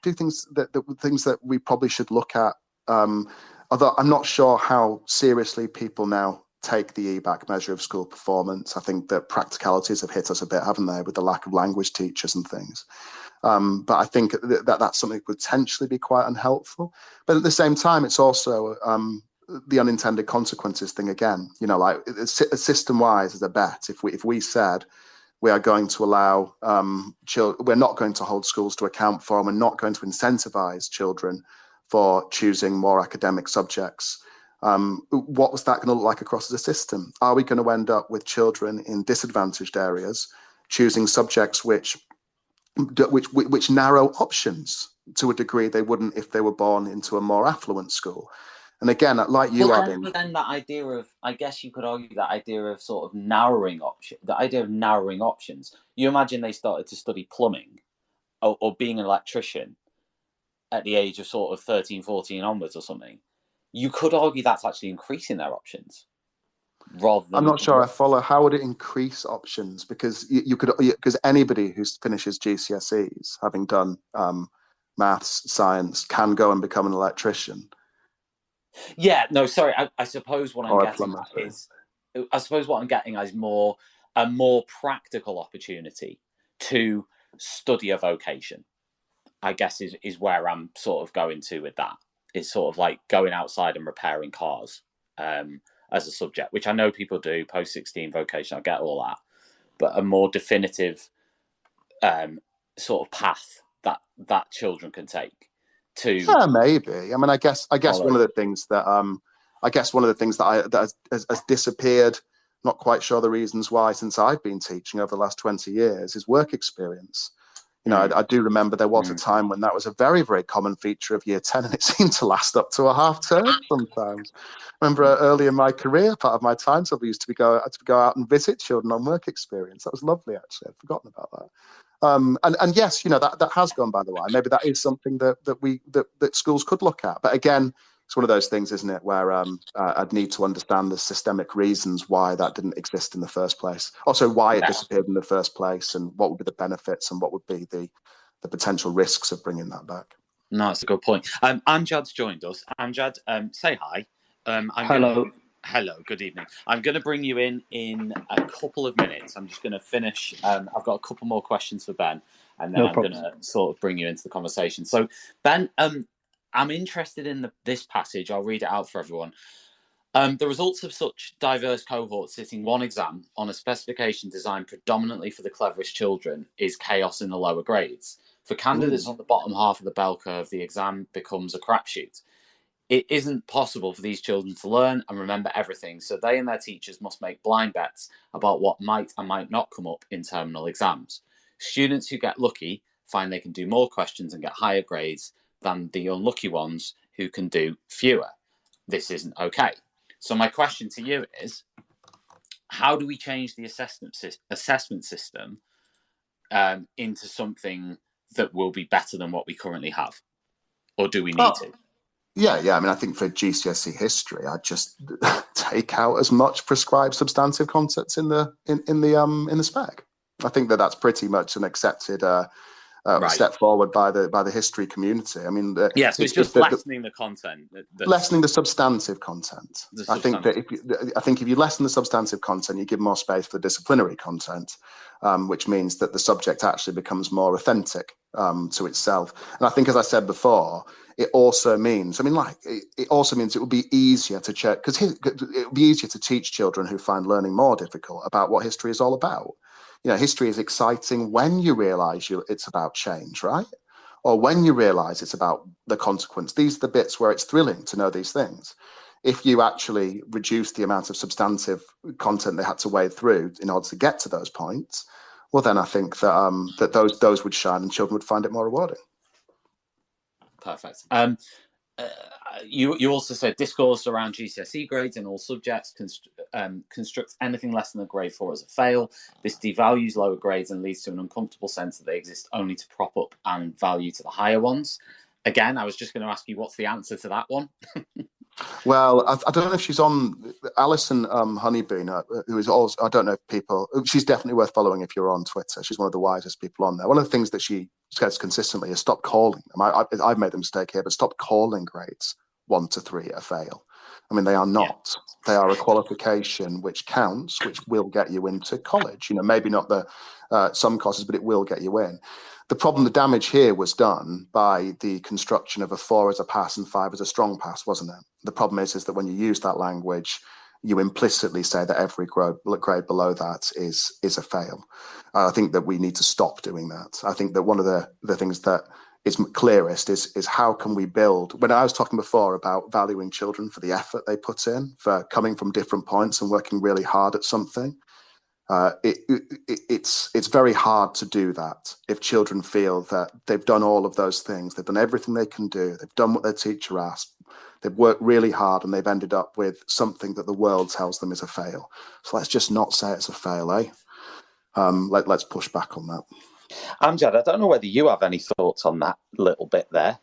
do things that we probably should look at. Although I'm not sure how seriously people now take the EBAC measure of school performance. I think that practicalities have hit us a bit, haven't they, with the lack of language teachers and things. But I think that's something that could potentially be quite unhelpful. But at the same time, it's also the unintended consequences thing again. Like system-wise as a bet, if we said we are going to allow we're not going to hold schools to account for, and we're not going to incentivize children for choosing more academic subjects. What was that going to look like across the system? Are we going to end up with children in disadvantaged areas choosing subjects which narrow options to a degree they wouldn't if they were born into a more affluent school? And again, like you, But then that idea of, I guess you could argue that idea of sort of narrowing options. You imagine they started to study plumbing or being an electrician at the age of sort of 13, 14 onwards or something. You could argue that's actually increasing their options. Rather than, I'm not sure I follow. How would it increase options? Because because anybody who finishes GCSEs, having done maths, science, can go and become an electrician. Yeah, no, sorry. I suppose what I'm getting at is more a more practical opportunity to study a vocation. I guess is where I'm sort of going to with that. It's sort of like going outside and repairing cars as a subject, which I know people do, post-16 vocation, I get all that. But a more definitive sort of path that children can take to... Yeah, maybe. I mean, I guess one of the things that has disappeared, not quite sure the reasons why, since I've been teaching over the last 20 years, is work experience. I do remember there was a time when that was a very, very common feature of year 10, and it seemed to last up to a half term sometimes. I remember early in my career, part of my timetable used to go out and visit children on work experience. That was lovely, actually. I'd forgotten about that. And yes, that has gone by the way. Maybe that is something that schools could look at. But again, it's one of those things, isn't it, where I'd need to understand the systemic reasons why that didn't exist in the first place. Also, why it disappeared in the first place, and what would be the benefits and what would be the potential risks of bringing that back. No, that's a good point. Amjad's joined us. Amjad, say hi. Hello. Hello, good evening. I'm going to bring you in a couple of minutes. I'm just going to finish. I've got a couple more questions for Ben, and then I'm going to sort of bring you into the conversation. So, Ben, I'm interested in this passage. I'll read it out for everyone. The results of such diverse cohorts sitting one exam on a specification designed predominantly for the cleverest children is chaos in the lower grades. For candidates on the bottom half of the bell curve, the exam becomes a crapshoot. It isn't possible for these children to learn and remember everything, so they and their teachers must make blind bets about what might and might not come up in terminal exams. Students who get lucky find they can do more questions and get higher grades than the unlucky ones who can do fewer. This isn't okay. So my question to you is, how do we change the assessment system into something that will be better than what we currently have? Or do we need to? Yeah. I mean, I think for GCSE history, I'd just take out as much prescribed substantive concepts in the spec. I think that's pretty much an accepted Right. step forward by the history community. I mean, so it's just lessening the content, lessening the substantive content. I think that if you lessen the substantive content, you give more space for the disciplinary content, which means that the subject actually becomes more authentic to itself. And I think, as I said before, it also means, it would be easier to check, because it would be easier to teach children who find learning more difficult about what history is all about. History is exciting when you realize it's about change, right? Or when you realize it's about the consequence. These are the bits where it's thrilling to know these things. If you actually reduce the amount of substantive content they had to wade through in order to get to those points, well, then I think that those would shine and children would find it more rewarding. Perfect. You also said discourse around GCSE grades in all subjects constructs anything less than a grade 4 as a fail. This devalues lower grades and leads to an uncomfortable sense that they exist only to prop up and value to the higher ones. Again, I was just going to ask you, what's the answer to that one? Well, I don't know if she's on, Alison Honeybean, who is also, I don't know if people, she's definitely worth following if you're on Twitter. She's one of the wisest people on there. One of the things that she says consistently is stop calling them. I've made a mistake here, but stop calling grades 1 to 3 a fail. I mean, they are not. Yeah. They are a qualification which counts, which will get you into college. Maybe not some courses, but it will get you in. The damage here was done by the construction of a 4 as a pass and 5 as a strong pass, wasn't it? The problem is that when you use that language, you implicitly say that every grade below that is a fail. I think that we need to stop doing that. I think that one of the things that is clearest is how can we build, when I was talking before about valuing children for the effort they put in, for coming from different points and working really hard at something, it's very hard to do that if children feel that they've done all of those things, they've done everything they can do, they've done what their teacher asked, they've worked really hard, and they've ended up with something that the world tells them is a fail. So let's just not say it's a fail, eh? Let's push back on that. Amjad, I don't know whether you have any thoughts on that little bit there.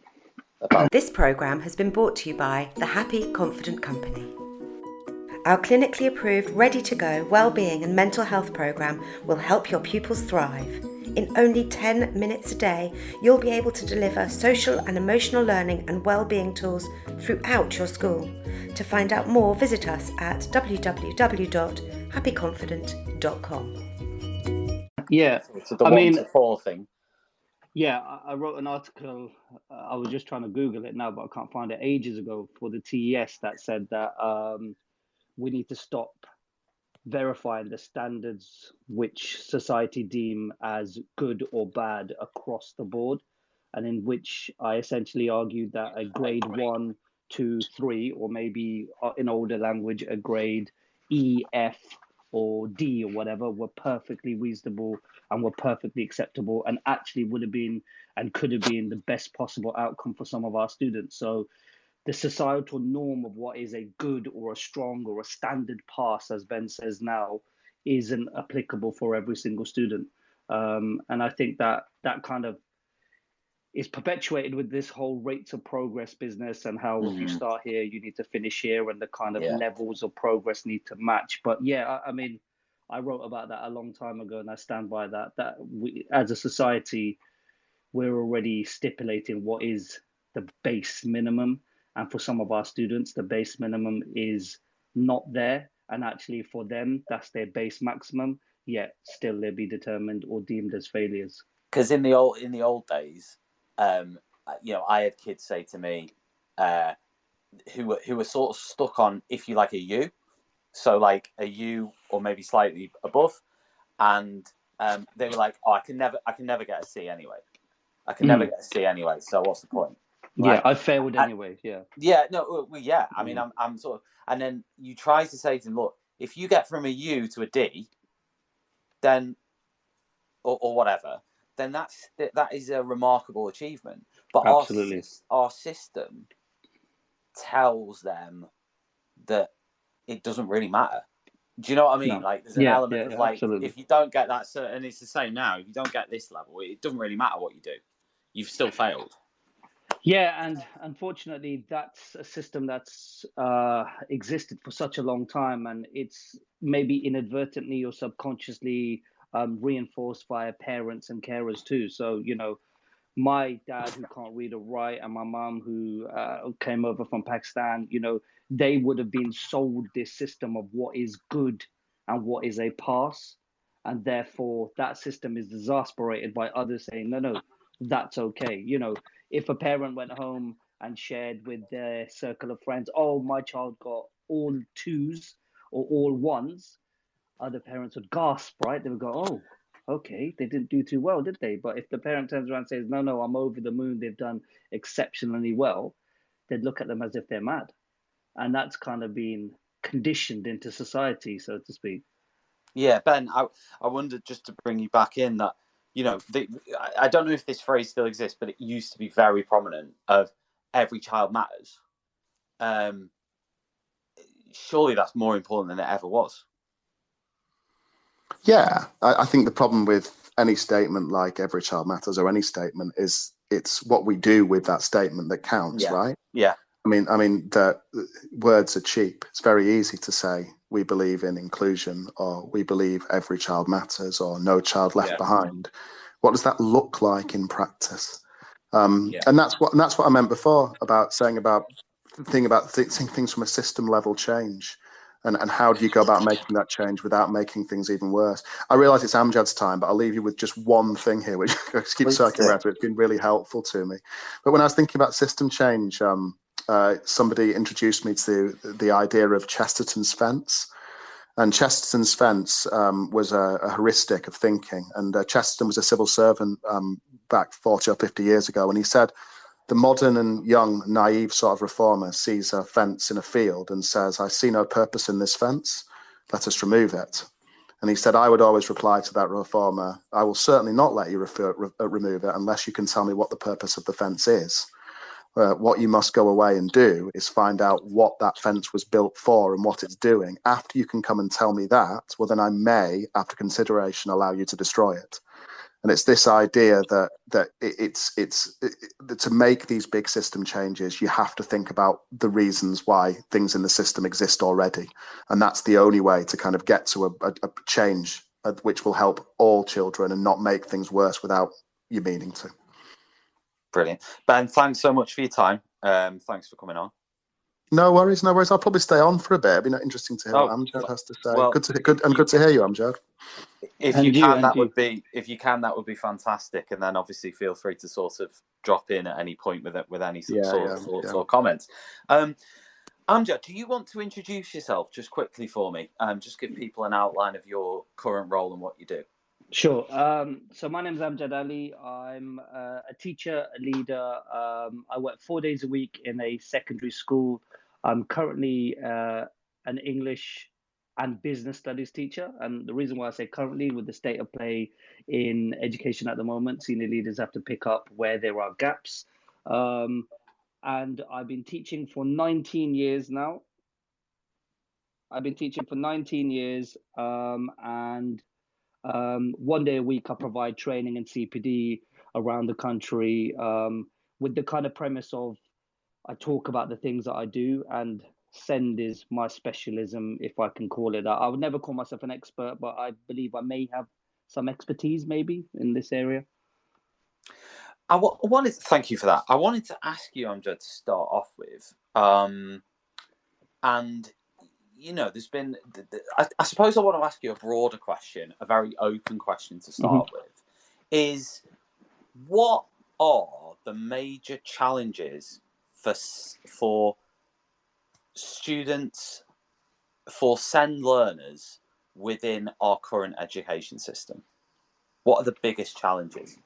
This programme has been brought to you by the Happy Confident Company. Our clinically approved, ready-to-go wellbeing and mental health programme will help your pupils thrive. In only 10 minutes a day, you'll be able to deliver social and emotional learning and wellbeing tools throughout your school. To find out more, visit us at www.happyconfident.com. Yeah, so the 1 to 4 thing. Yeah, I wrote an article. I was just trying to Google it now, but I can't find it, ages ago, for the TES that said that we need to stop verifying the standards which society deem as good or bad across the board, and in which I essentially argued that a grade 1, 2, 3, or maybe in older language, a grade E, F, or D or whatever were perfectly reasonable and were perfectly acceptable and actually would have been and could have been the best possible outcome for some of our students. So the societal norm of what is a good or a strong or a standard pass, as Ben says now, isn't applicable for every single student. And I think that kind of is perpetuated with this whole rates of progress business and how if you start here, you need to finish here, and the kind of levels of progress need to match. But yeah, I mean, I wrote about that a long time ago, and I stand by that. That we, as a society, we're already stipulating what is the base minimum. And for some of our students, the base minimum is not there. And actually for them, that's their base maximum, yet still they'll be determined or deemed as failures. Because in the old days, I had kids say to me who were sort of stuck on, if you like, a U, so like a U or maybe slightly above, and they were like, "Oh, I can never get a C anyway. I can never get a C anyway. So what's the point?" Like, I failed anyway. Yeah. No. Well, yeah. I mean, I'm sort of, and then you try to say to them, "Look, if you get from a U to a D, then or whatever." Then that is a remarkable achievement. But our system tells them that it doesn't really matter. Do you know what I mean? No. Like there's an element of like, absolutely. If you don't get that, and it's the same now, if you don't get this level, it doesn't really matter what you do. You've still failed. Yeah, and unfortunately, that's a system that's existed for such a long time, and it's maybe inadvertently or subconsciously reinforced by parents and carers too. So, My dad, who can't read or write, and my mum, who came over from Pakistan, they would have been sold this system of what is good and what is a pass. And therefore, that system is exasperated by others saying, no, no, that's okay. If a parent went home and shared with their circle of friends, oh, my child got all twos or all ones, other parents would gasp, right? They would go, oh, okay, they didn't do too well, did they? But if the parent turns around and says, no, no, I'm over the moon, they've done exceptionally well, they'd look at them as if they're mad. And that's kind of been conditioned into society, so to speak. Yeah, Ben, I wondered, just to bring you back in, that, I don't know if this phrase still exists, but it used to be very prominent, of every child matters. Surely that's more important than it ever was. Yeah, I think the problem with any statement like every child matters, or any statement, is it's what we do with that statement that counts, right? Yeah. I mean, the words are cheap. It's very easy to say we believe in inclusion, or we believe every child matters, or no child left behind. What does that look like in practice? And that's what I meant before about saying about things from a system level change. And how do you go about making that change without making things even worse? I realize it's Amjad's time, but I'll leave you with just one thing here, which keeps circling around. It's been really helpful to me. But when I was thinking about system change, somebody introduced me to the idea of Chesterton's fence. And Chesterton's fence was a heuristic of thinking. And Chesterton was a civil servant back 40 or 50 years ago. And he said, the modern and young, naive sort of reformer sees a fence in a field and says, I see no purpose in this fence. Let us remove it. And he said, I would always reply to that reformer, I will certainly not let you remove it unless you can tell me what the purpose of the fence is. What you must go away and do is find out what that fence was built for and what it's doing. After you can come and tell me that, well, then I may, after consideration, allow you to destroy it. And it's this idea that it's to make these big system changes, you have to think about the reasons why things in the system exist already. And that's the only way to kind of get to a change which will help all children and not make things worse without you meaning to. Brilliant. Ben, thanks so much for your time. Thanks for coming on. No worries. I'll probably stay on for a bit. It'd be interesting to hear what Amjad has to say. Well, good to hear you, Amjad. If you can, that would be fantastic. And then obviously feel free to sort of drop in at any point with any sort of thoughts or comments. Amjad, do you want to introduce yourself just quickly for me? Just give people an outline of your current role and what you do. Sure. So my name is Amjad Ali. I'm a teacher, a leader. I work 4 days a week in a secondary school. I'm currently an English and business studies teacher. And the reason why I say currently, with the state of play in education at the moment, senior leaders have to pick up where there are gaps. And I've been teaching for 19 years now. And 1 day a week, I provide training in CPD around the country with the kind of premise of I talk about the things that I do, and SEND is my specialism, if I can call it that. I would never call myself an expert, but I believe I may have some expertise maybe in this area. I wanted to thank you for that. I wanted to ask you, Amjad, to start off with, and there's been, I suppose I want to ask you a broader question, a very open question to start with, is what are the major challenges for students, for SEND learners within our current education system? What are the biggest challenges?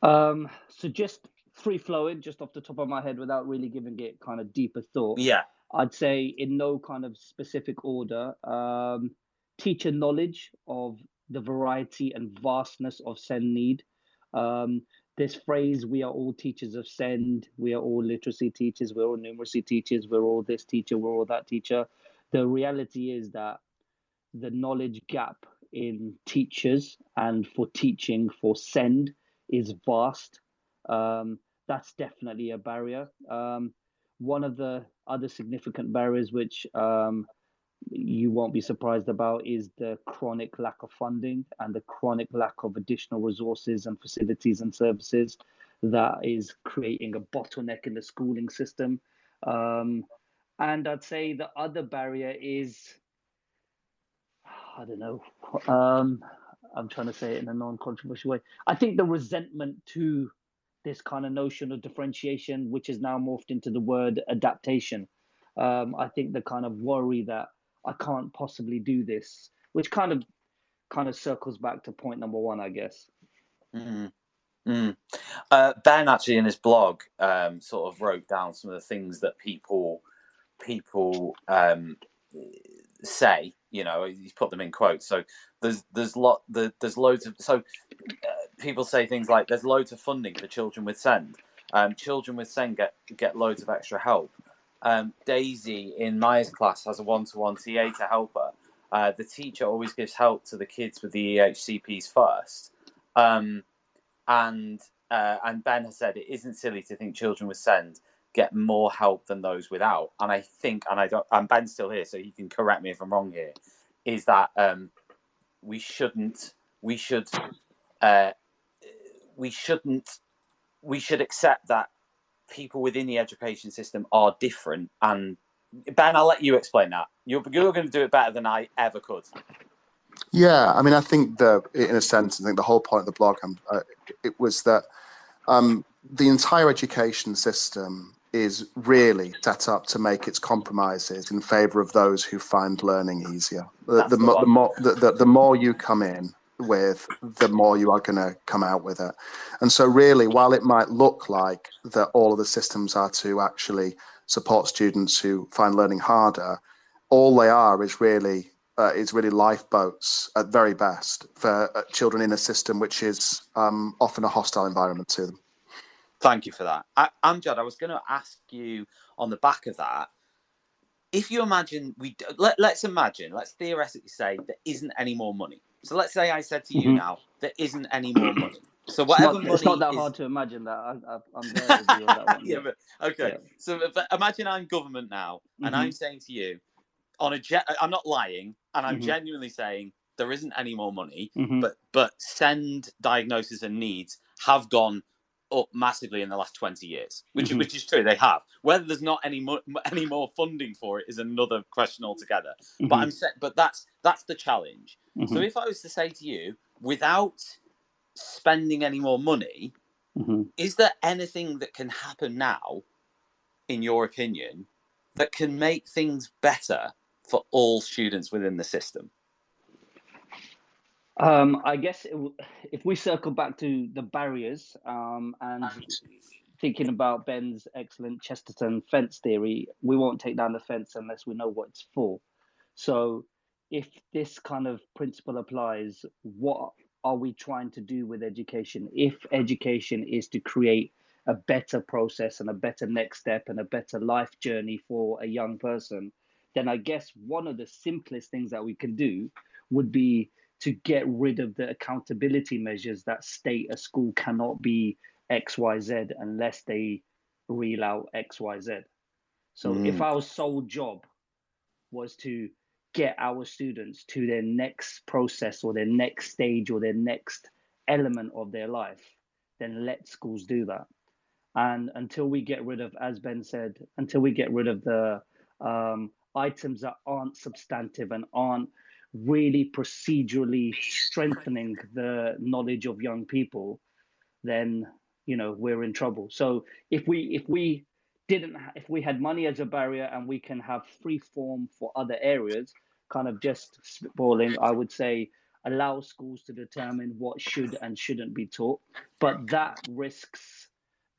So just free flowing, just off the top of my head, without really giving it kind of deeper thought. Yeah. I'd say in no kind of specific order, teacher knowledge of the variety and vastness of SEND need. This phrase, we are all teachers of SEND, we are all literacy teachers, we're all numeracy teachers, we're all this teacher, we're all that teacher. The reality is that the knowledge gap in teachers and for teaching for SEND is vast. That's definitely a barrier. One of the other significant barriers, which you won't be surprised about, is the chronic lack of funding and the chronic lack of additional resources and facilities and services. that is creating a bottleneck in the schooling system. And I'd say the other barrier is, I don't know, I'm trying to say it in a non-controversial way. I think the resentment to this kind of notion of differentiation, which is now morphed into the word adaptation. I think the kind of worry that I can't possibly do this, which kind of circles back to point number one, I guess. Mm. Mm. Ben actually in his blog sort of wrote down some of the things that people say. You know, he's put them in quotes. So there's loads of people say things like there's loads of funding for children with SEND. Children with SEND get loads of extra help. Daisy in Maya's class has a one-to-one TA to help her. The teacher always gives help to the kids with the EHCPs first. And Ben has said it isn't silly to think children with SEND get more help than those without. And I think, and Ben's still here, so he can correct me if I'm wrong here, is that we should accept that people within the education system are different. And Ben, I'll let you explain that. You're going to do it better than I ever could. Yeah, I mean, I think in a sense, I think the whole point of the blog, it was that the entire education system is really set up to make its compromises in favour of those who find learning easier. The more you come in with, the more you are going to come out with it. And so really, while it might look like that all of the systems are to actually support students who find learning harder, all they are is really lifeboats at very best for children in a system which is often a hostile environment to them. Thank you for that. Amjad, I was going to ask you on the back of that, if you imagine, let's theoretically say there isn't any more money. So let's say I said to you now, there isn't any more money. So whatever money it's not that hard to imagine that. I'm there with you on that one. Yeah, but, okay. Yeah. So imagine I'm government now, and I'm saying to you, I'm not lying, and I'm genuinely saying there isn't any more money, but SEND diagnosis and needs have gone up massively in the last 20 years, which is true, they have. Whether there's not any more funding for it is another question altogether. But that's the challenge. So if I was to say to you, without spending any more money, is there anything that can happen now, in your opinion, that can make things better for all students within the system? I guess if we circle back to the barriers and thinking about Ben's excellent Chesterton fence theory, we won't take down the fence unless we know what it's for. So if this kind of principle applies, what are we trying to do with education? If education is to create a better process and a better next step and a better life journey for a young person, then I guess one of the simplest things that we can do would be to get rid of the accountability measures that state a school cannot be XYZ unless they reel out XYZ. So if our sole job was to get our students to their next process or their next stage or their next element of their life, then let schools do that. And until we get rid of, as Ben said, until we get rid of the items that aren't substantive and aren't really procedurally strengthening the knowledge of young people, then we're in trouble. So if we had money as a barrier and we can have free form for other areas, kind of just spitballing, I would say allow schools to determine what should and shouldn't be taught, but that risks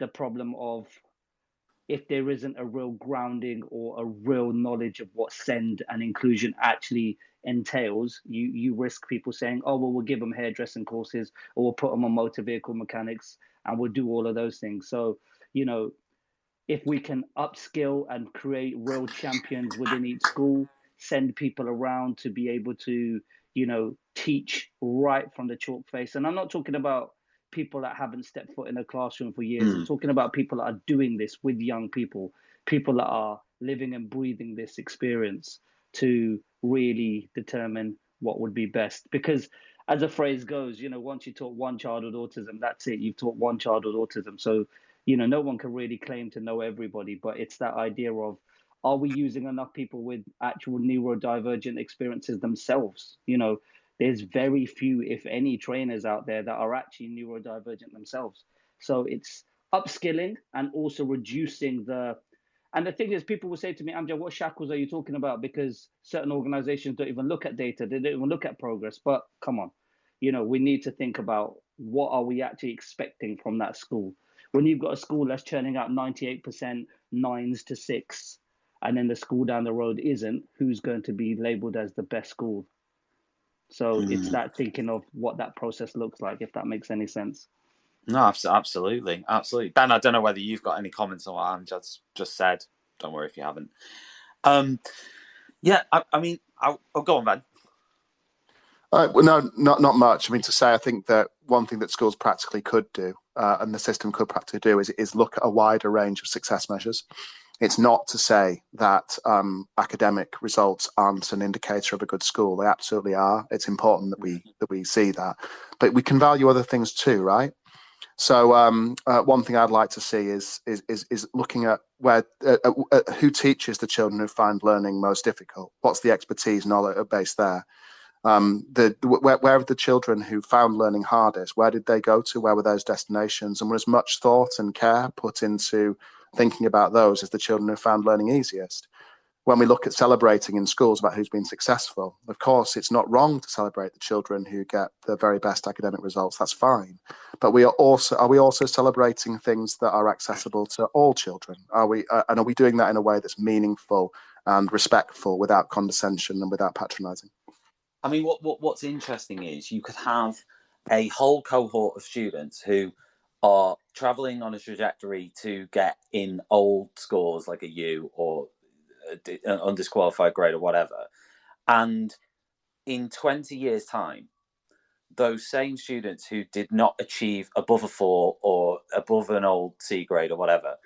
the problem of, if there isn't a real grounding or a real knowledge of what SEND and inclusion actually entails, you risk people saying, oh, well, we'll give them hairdressing courses, or we'll put them on motor vehicle mechanics, and we'll do all of those things. So, if we can upskill and create real champions within each school, send people around to be able to, teach right from the chalk face. And I'm not talking about people that haven't stepped foot in a classroom for years. I'm talking about people that are doing this with young people that are living and breathing this experience to really determine what would be best. Because as a phrase goes, once you taught one child with autism, that's it. You've taught one child with autism. So, no one can really claim to know everybody, but it's that idea of, are we using enough people with actual neurodivergent experiences themselves? There's very few, if any, trainers out there that are actually neurodivergent themselves. So it's upskilling and also reducing and the thing is, people will say to me, Amjad, what shackles are you talking about? Because certain organizations don't even look at data. They don't even look at progress. But come on, we need to think about, what are we actually expecting from that school? When you've got a school that's churning out 98% 9s to 6, and then the school down the road isn't, who's going to be labeled as the best school? So it's that thinking of what that process looks like, if that makes any sense. No, absolutely. Ben, I don't know whether you've got any comments on what Amjad's just said. Don't worry if you haven't. Yeah, I mean, I'll go on, Ben. Well, no, not much. I mean, to say, I think that one thing that schools practically could do, and the system could practically do, is look at a wider range of success measures. It's not to say that academic results aren't an indicator of a good school. They absolutely are. It's important that we see that, but we can value other things too, right? So one thing I'd like to see is looking at where who teaches the children who find learning most difficult. What's the expertise knowledge base there? Where are the children who found learning hardest? Where did they go to? Where were those destinations? And was much thought and care put into thinking about those as the children who found learning easiest? When we look at celebrating in schools about who's been successful, of course, it's not wrong to celebrate the children who get the very best academic results. That's are we also celebrating things that are accessible to all children? Are we doing that in a way that's meaningful and respectful, without condescension and without patronizing? I mean, what's interesting is you could have a whole cohort of students who are traveling on a trajectory to get in old scores like a U or an undisqualified grade or whatever, and in 20 years' time, those same students who did not achieve above a 4 or above an old C grade or whatever,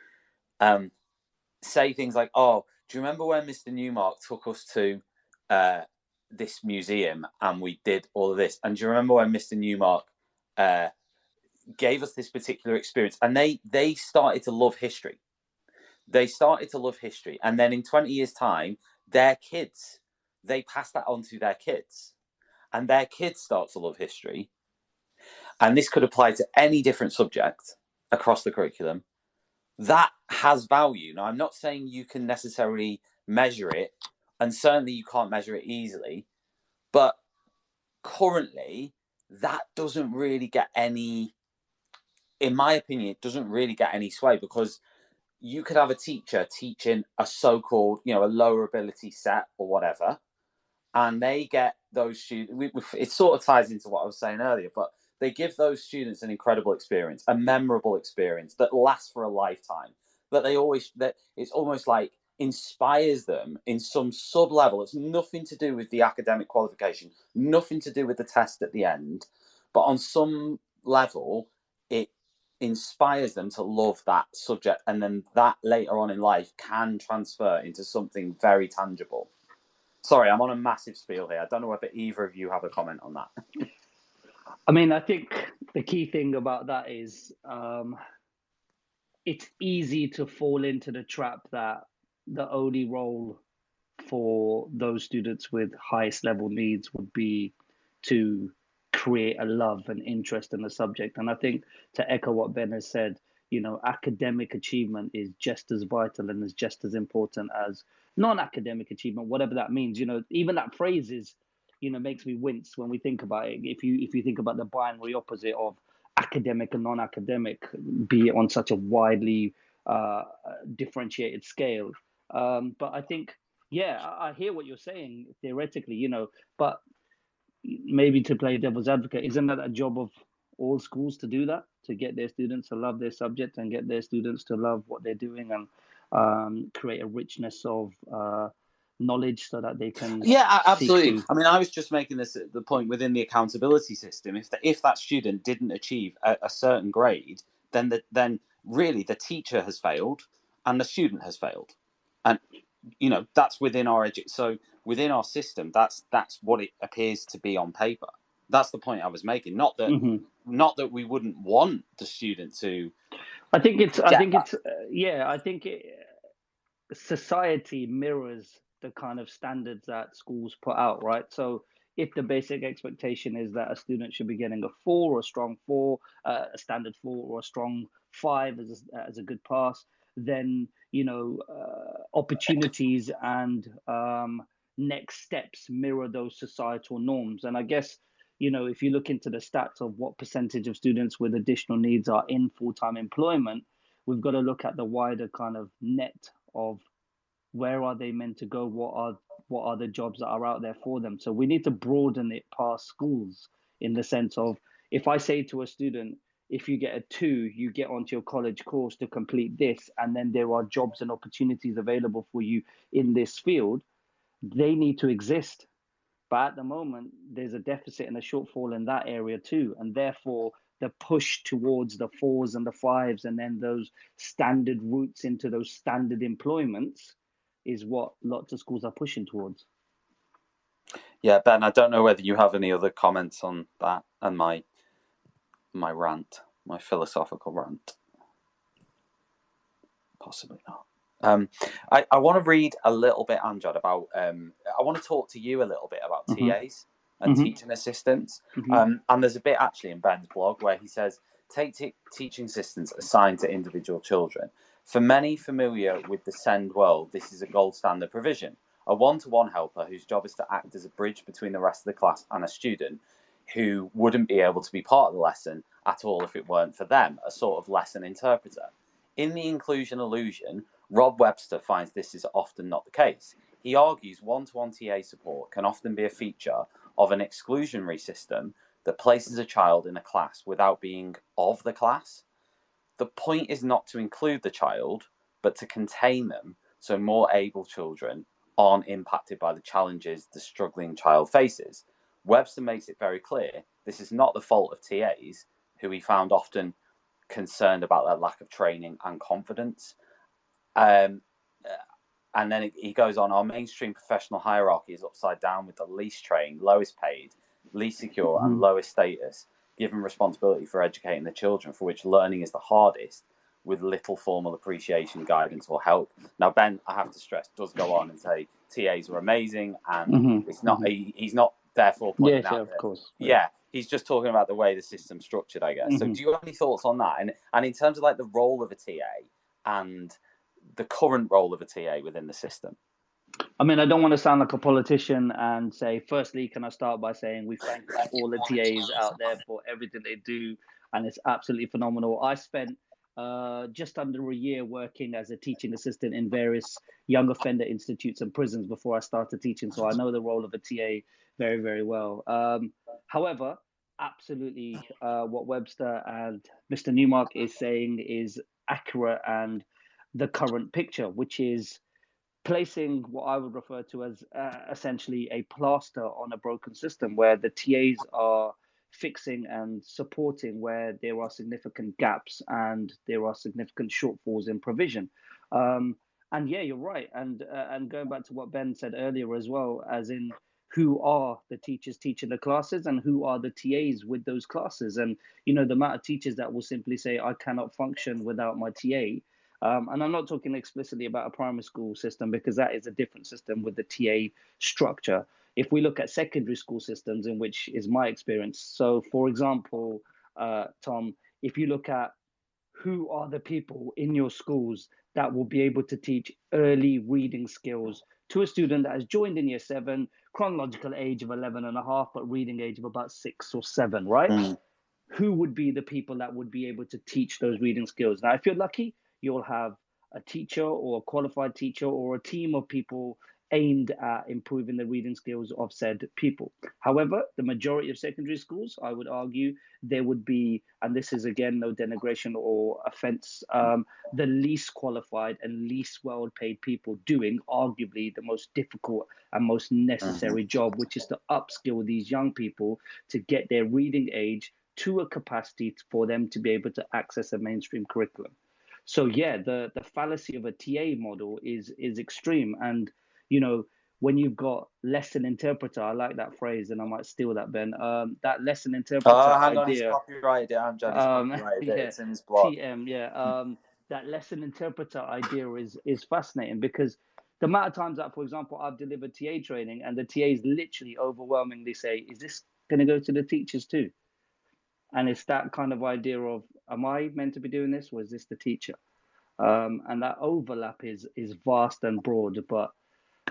say things like, "Oh, do you remember when Mr. Newmark took us to this museum and we did all of this? And do you remember when Mr. Newmark gave us this particular experience?" And they started to love history. And then in 20 years' time, their kids, they pass that on to their kids. And their kids start to love history. And this could apply to any different subject across the curriculum. That has value. Now, I'm not saying you can necessarily measure it, and certainly you can't measure it easily. But currently, that doesn't really get any, in my opinion, it doesn't really get any sway, because you could have a teacher teaching a so-called, a lower ability set or whatever, and they get those students. It sort of ties into what I was saying earlier, but they give those students an incredible experience, a memorable experience that lasts for a lifetime. That it's almost like inspires them in some sub level. It's nothing to do with the academic qualification, nothing to do with the test at the end, but on some level, it inspires them to love that subject, and then that later on in life can transfer into something very tangible. Sorry, I'm on a massive spiel here. I don't know whether either of you have a comment on that. I mean, I think the key thing about that is it's easy to fall into the trap that the only role for those students with highest level needs would be to create a love and interest in the subject. And I think, to echo what Ben has said, academic achievement is just as vital and is just as important as non-academic achievement, whatever that means. Even that phrase makes me wince when we think about it. If you think about the binary opposite of academic and non-academic, be it on such a widely differentiated scale. But I think, yeah, I hear what you're saying theoretically, but maybe, to play devil's advocate, isn't that a job of all schools to do that, to get their students to love their subject and get their students to love what they're doing, and create a richness of knowledge so that they can absolutely. I mean, I was just making the point within the accountability system. If that student didn't achieve a certain grade, then really the teacher has failed and the student has failed, and that's within our within our system. That's what it appears to be on paper. That's the point I was making. Not that we wouldn't want the student to. I think it's. That. Yeah. I think society mirrors the kind of standards that schools put out, right? So if the basic expectation is that a student should be getting a 4 or a strong 4, a standard 4 or a strong 5 as a good pass, then opportunities and next steps mirror those societal norms. And I guess if you look into the stats of what percentage of students with additional needs are in full-time employment, we've got to look at the wider kind of net of where are they meant to go, what are the jobs that are out there for them. So we need to broaden it past schools, in the sense of, if I say to a student, if you get a 2, you get onto your college course to complete this, and then there are jobs and opportunities available for you in this field, they need to exist. But at the moment, there's a deficit and a shortfall in that area too. And therefore, the push towards the 4s and the 5s, and then those standard routes into those standard employments, is what lots of schools are pushing towards. Yeah, Ben, I don't know whether you have any other comments on that and my rant, my philosophical rant. Possibly not. I want to read a little bit, Amjad, about. I want to talk to you a little bit about TAs and teaching assistants. And there's a bit actually in Ben's blog where he says, take teaching assistants assigned to individual children. For many familiar with the SEND world, this is a gold standard provision. A one-to-one helper whose job is to act as a bridge between the rest of the class and a student who wouldn't be able to be part of the lesson at all if it weren't for them, a sort of lesson interpreter. In The Inclusion Illusion, Rob Webster finds this is often not the case. He argues one-to-one TA support can often be a feature of an exclusionary system that places a child in a class without being of the class. The point is not to include the child, but to contain them so more able children aren't impacted by the challenges the struggling child faces. Webster makes it very clear this is not the fault of TAs, who he found often concerned about their lack of training and confidence. And then he goes on, our mainstream professional hierarchy is upside down, with the least trained, lowest paid, least secure and lowest status given responsibility for educating the children, for which learning is the hardest, with little formal appreciation, guidance or help. Now, Ben, I have to stress, does go on and say TAs are amazing, and it's not he's not therefore pointing out of course. Yeah, he's just talking about the way the system's structured, I guess. So do you have any thoughts on that? And in terms of like the role of a TA and the current role of a TA within the system? I mean, I don't want to sound like a politician and say, firstly, can I start by saying we thank all the TAs out there for everything they do, and it's absolutely phenomenal. I spent just under a year working as a teaching assistant in various young offender institutes and prisons before I started teaching, so I know the role of a TA very, very well. However, absolutely, what Webster and Mr. Newmark is saying is accurate, and the current picture, which is placing what I would refer to as essentially a plaster on a broken system, where the TAs are fixing and supporting where there are significant gaps and there are significant shortfalls in provision. And yeah, you're right. And going back to what Ben said earlier as well, as in, who are the teachers teaching the classes and who are the TAs with those classes? And, the amount of teachers that will simply say, I cannot function without my TA. And I'm not talking explicitly about a primary school system, because that is a different system with the TA structure. If we look at secondary school systems, in which is my experience. So, for example, Tom, if you look at who are the people in your schools that will be able to teach early reading skills to a student that has joined in year 7, chronological age of 11 and a half, but reading age of about 6 or 7, right? Who would be the people that would be able to teach those reading skills? Now, if you're lucky, you'll have a teacher or a qualified teacher or a team of people aimed at improving the reading skills of said people. However, the majority of secondary schools, I would argue, there would be, and this is again no denigration or offense, the least qualified and least well-paid people doing arguably the most difficult and most necessary job, which is to upskill these young people to get their reading age to a capacity for them to be able to access a mainstream curriculum. So yeah, the fallacy of a TA model is extreme. And when you've got lesson interpreter, I like that phrase, and I might steal that, Ben. That lesson interpreter Oh, hang on, he's idea, copyrighted it, Amjad. He's copyrighted it. yeah, It's in his blog. TM, yeah. That lesson interpreter idea is fascinating, because the amount of times that, for example, I've delivered TA training and the TAs literally overwhelmingly say, "Is this going to go to the teachers too?" And it's that kind of idea of, am I meant to be doing this, or is this the teacher? And that overlap is vast and broad, but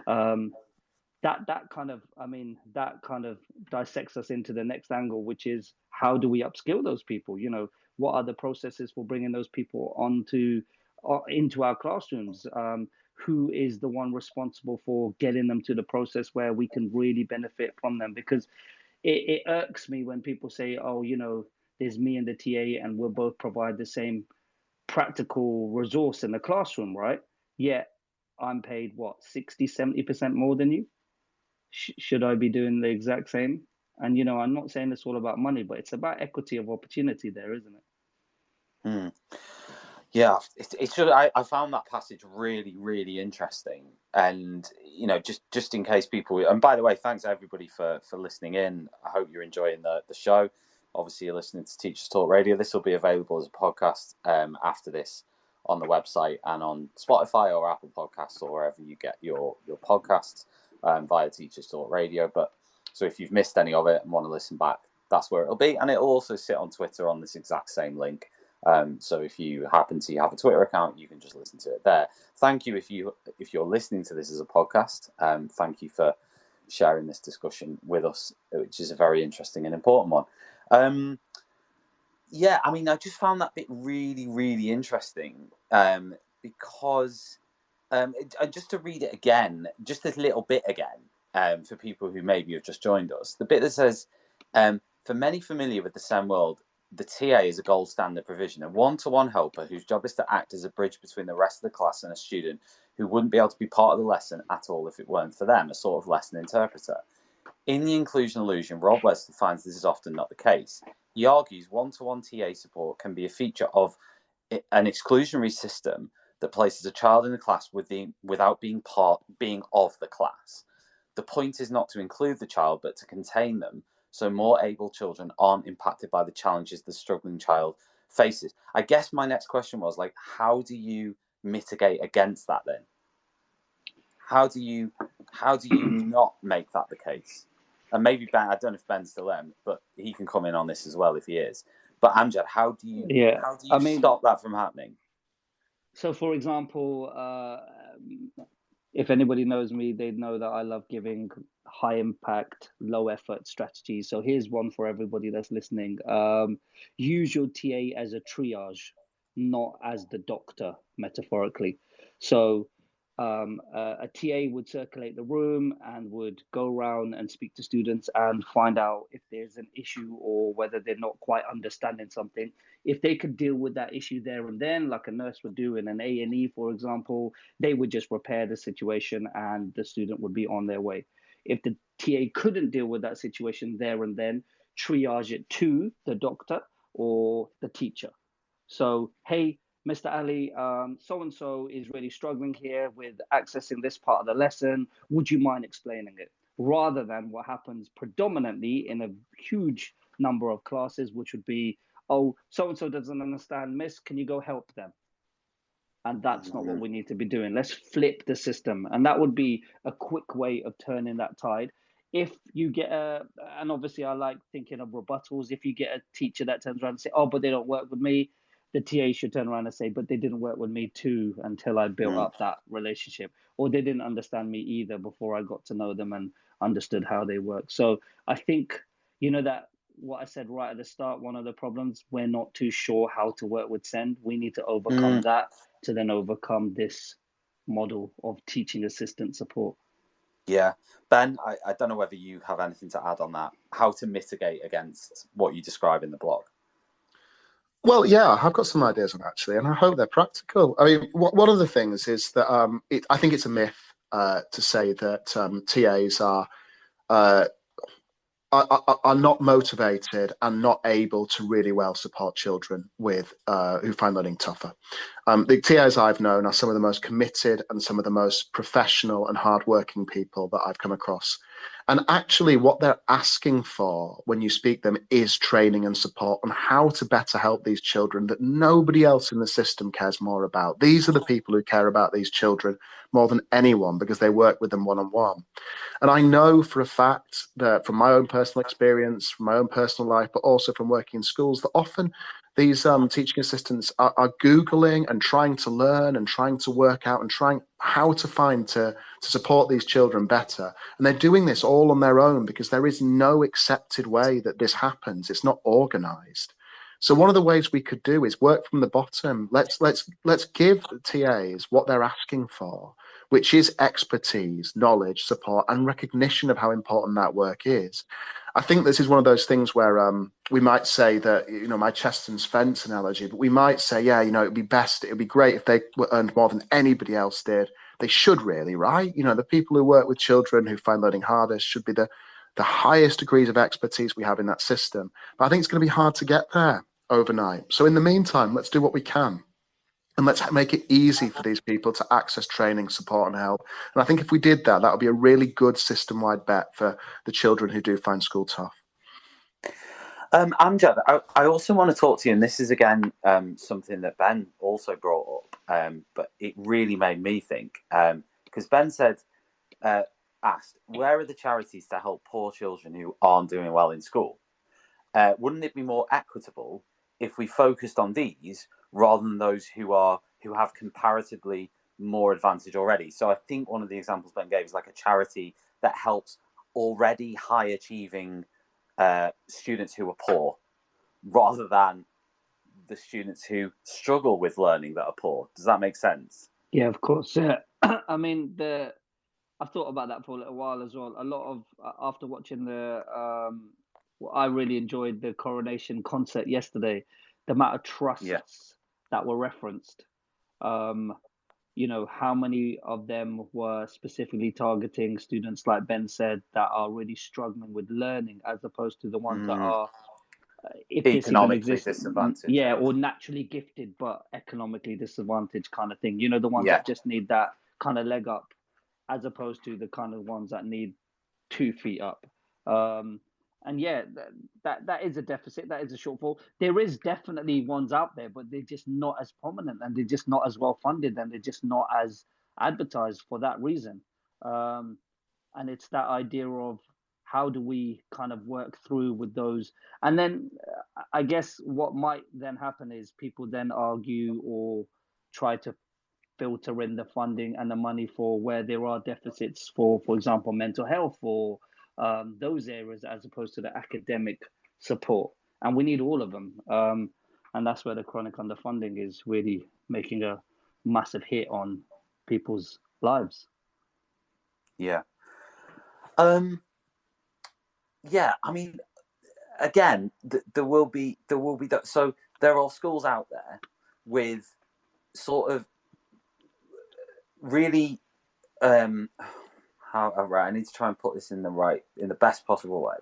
that kind of, I mean, that kind of dissects us into the next angle, which is, how do we upskill those people? You know, what are the processes for bringing those people into our classrooms? Who is the one responsible for getting them to the process where we can really benefit from them? Because it irks me when people say, oh, you know, there's me and the TA and we'll both provide the same practical resource in the classroom, right? Yet I'm paid what, 60-70% more than you. Should I be doing the exact same? And, you know, I'm not saying it's all about money, but it's about equity of opportunity there, isn't it? Yeah, I found that passage really, really interesting. And, you know, just in case people, and by the way, thanks everybody for listening in. I hope you're enjoying the show. Obviously, you're listening to Teachers Talk Radio. This will be available as a podcast after this on the website and on Spotify or Apple Podcasts or wherever you get your podcasts via Teachers Talk Radio. But so if you've missed any of it and want to listen back, that's where it'll be. And it'll also sit on Twitter on this exact same link. So if you happen to have a Twitter account, you can just listen to it there. Thank you if you're listening to this as a podcast. Thank you for sharing this discussion with us, which is a very interesting and important one. Yeah, I mean, I just found that bit really, really interesting because just to read it again, just this little bit again, for people who maybe have just joined us, the bit that says, for many familiar with the SEN world, the TA is a gold standard provision, a one-to-one helper whose job is to act as a bridge between the rest of the class and a student who wouldn't be able to be part of the lesson at all if it weren't for them, a sort of lesson interpreter. In The Inclusion Illusion, Rob Webster finds this is often not the case. He argues one-to-one TA support can be a feature of an exclusionary system that places a child in the class without being of the class. The point is not to include the child, but to contain them, so more able children aren't impacted by the challenges the struggling child faces. I guess my next question was, like, how do you mitigate against that then? How do you not make that the case? And maybe Ben, I don't know if Ben's still there, but he can come in on this as well if he is. But Amjad, how do you stop that from happening? So, for example, if anybody knows me, they know that I love giving high impact, low effort strategies. So here's one for everybody that's listening. Use your TA as a triage, not as the doctor, metaphorically. So a TA would circulate the room and would go around and speak to students and find out if there's an issue or whether they're not quite understanding something. If they could deal with that issue there and then, like a nurse would do in an A&E, for example, they would just repair the situation and the student would be on their way. If the TA couldn't deal with that situation there and then, triage it to the doctor or the teacher. So, hey, Mr. Ali, so-and-so is really struggling here with accessing this part of the lesson. Would you mind explaining it? Rather than what happens predominantly in a huge number of classes, which would be, oh, so-and-so doesn't understand, miss, can you go help them? And that's not what we need to be doing. Let's flip the system. And that would be a quick way of turning that tide. If you get and obviously I like thinking of rebuttals, if you get a teacher that turns around and say, oh, but they don't work with me, the TA should turn around and say, but they didn't work with me too until I built up that relationship. Or they didn't understand me either before I got to know them and understood how they work. So I think, you know, that what I said right at the start, one of the problems, we're not too sure how to work with SEND. We need to overcome that to then overcome this model of teaching assistant support. Yeah. Ben, I don't know whether you have anything to add on that, how to mitigate against what you describe in the blog. Well, yeah, I've got some ideas on actually, and I hope they're practical. I mean, one of the things is that I think it's a myth to say that TAs are not motivated and not able to really well support children with who find learning tougher. The TAs I've known are some of the most committed and some of the most professional and hardworking people that I've come across. And actually, what they're asking for when you speak to them is training and support on how to better help these children that nobody else in the system cares more about. These are the people who care about these children more than anyone because they work with them one-on-one. And I know for a fact that from my own personal experience, from my own personal life, but also from working in schools, that often these teaching assistants are Googling and trying to learn and trying to work out and trying how to find to support these children better. And they're doing this all on their own because there is no accepted way that this happens. It's not organized. So one of the ways we could do is work from the bottom. Let's give the TAs what they're asking for, which is expertise, knowledge, support, and recognition of how important that work is. I think this is one of those things where we might say that, my Chesterton's fence analogy, but we might say, yeah, it'd be great if they earned more than anybody else did. They should really, right? The people who work with children who find learning hardest should be the highest degrees of expertise we have in that system. But I think it's going to be hard to get there overnight. So in the meantime, let's do what we can. And let's make it easy for these people to access training, support, and help. And I think if we did that, that would be a really good system-wide bet for the children who do find school tough. Amjad, I also want to talk to you, and this is again something that Ben also brought up, but it really made me think, because Ben asked, where are the charities to help poor children who aren't doing well in school? Wouldn't it be more equitable if we focused on these rather than those who have comparatively more advantage already? So I think one of the examples Ben gave is like a charity that helps already high achieving students who are poor, rather than the students who struggle with learning that are poor. Does that make sense? Yeah, of course. Yeah. I mean, I've thought about that for a little while as well. A lot of after watching I really enjoyed the coronation concert yesterday. The amount of trusts that were referenced. How many of them were specifically targeting students, like Ben said, that are really struggling with learning, as opposed to the ones that are, if this even exists, disadvantaged. or naturally gifted but economically disadvantaged kind of thing. The ones that just need that kind of leg up, as opposed to the kind of ones that need 2 feet up. And yeah, that is a deficit. That is a shortfall. There is definitely ones out there, but they're just not as prominent, and they're just not as well funded, and they're just not as advertised for that reason. And it's that idea of how do we kind of work through with those. And then I guess what might then happen is people then argue or try to filter in the funding and the money for where there are deficits for example, mental health or those areas, as opposed to the academic support. And we need all of them. And that's where the chronic underfunding is really making a massive hit on people's lives. Yeah. Yeah, I mean, again, there will be that. So there are schools out there with sort of really I need to try and put this in the best possible way.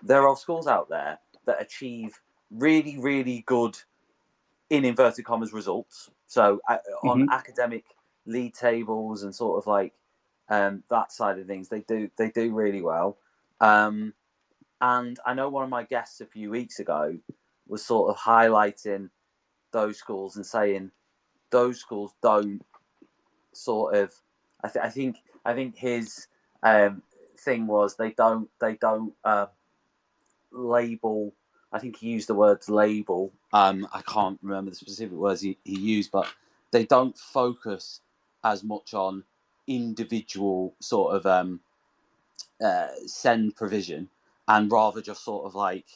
There are schools out there that achieve really, really good, in inverted commas, results. So on academic league tables and sort of like that side of things, they do really well. And I know one of my guests a few weeks ago was sort of highlighting those schools and saying those schools don't sort of. I think his thing was they don't label. I think he used the words label. I can't remember the specific words he used, but they don't focus as much on individual sort of send provision, and rather just sort of like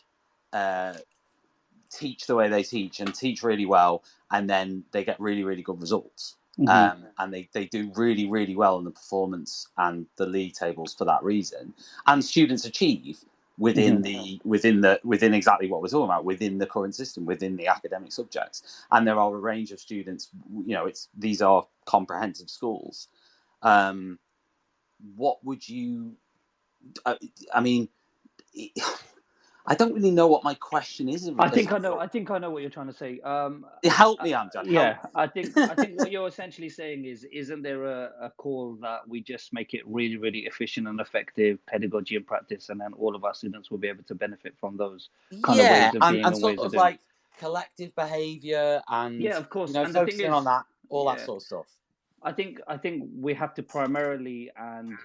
teach the way they teach and teach really well, and then they get really, really good results. And they do really, really well in the performance and the league tables for that reason. And students achieve within within exactly what we're talking about, within the current system, within the academic subjects. And there are a range of students. These are comprehensive schools. What would you? I mean, I don't really know what my question is. I think I know. I think I know what you're trying to say. Help me, Amjad. Yeah, Help. I think what you're essentially saying is, isn't there a call that we just make it really, really efficient and effective pedagogy and practice, and then all of our students will be able to benefit from those kind of Yeah, ways of being and and sort ways of of doing it. like collective behavior and, Yeah, of you course. know, And the thing focusing on is, that, all that yeah, sort of stuff. I think we have to primarily and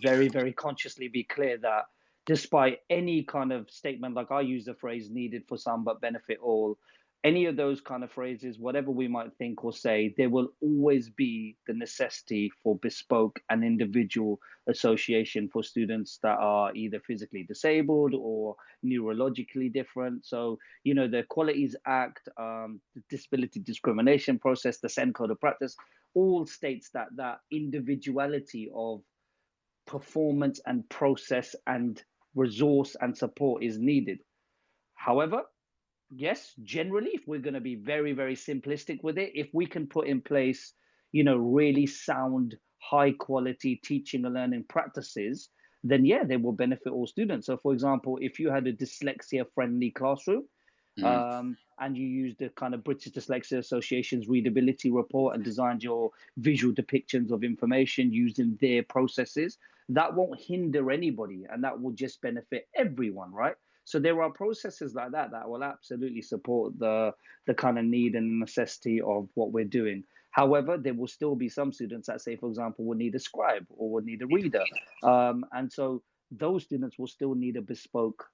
very, very consciously be clear that despite any kind of statement, like I use the phrase needed for some but benefit all, any of those kind of phrases, whatever we might think or say, there will always be the necessity for bespoke and individual association for students that are either physically disabled or neurologically different. So, the Qualities Act, the Disability Discrimination Process, the SEND Code of Practice, all states that individuality of performance and process and resource and support is needed. However, yes, generally, if we're going to be very, very simplistic with it, if we can put in place, really sound, high quality teaching and learning practices, then yeah, they will benefit all students. So, for example, if you had a dyslexia friendly classroom, and you used the kind of British Dyslexia Association's readability report and designed your visual depictions of information using their processes, that won't hinder anybody and that will just benefit everyone, right? So there are processes like that will absolutely support the kind of need and necessity of what we're doing. However, there will still be some students that say, for example, will need a scribe or will need a reader. And so those students will still need a bespoke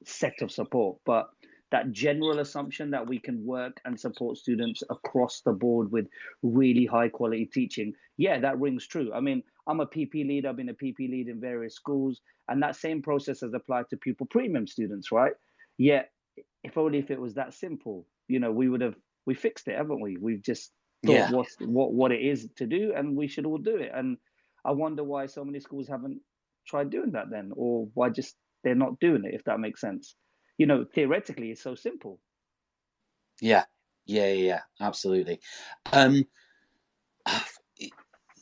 set of support. But that general assumption that we can work and support students across the board with really high quality teaching, yeah, that rings true. I mean, I'm a PP lead, I've been a PP lead in various schools, and that same process has applied to pupil premium students, right? Yet, if only if it was that simple, we fixed it, haven't we? We've just thought Yeah. what it is to do, and we should all do it. And I wonder why so many schools haven't tried doing that then, or why just they're not doing it, if that makes sense. Theoretically, it's so simple. Yeah, absolutely.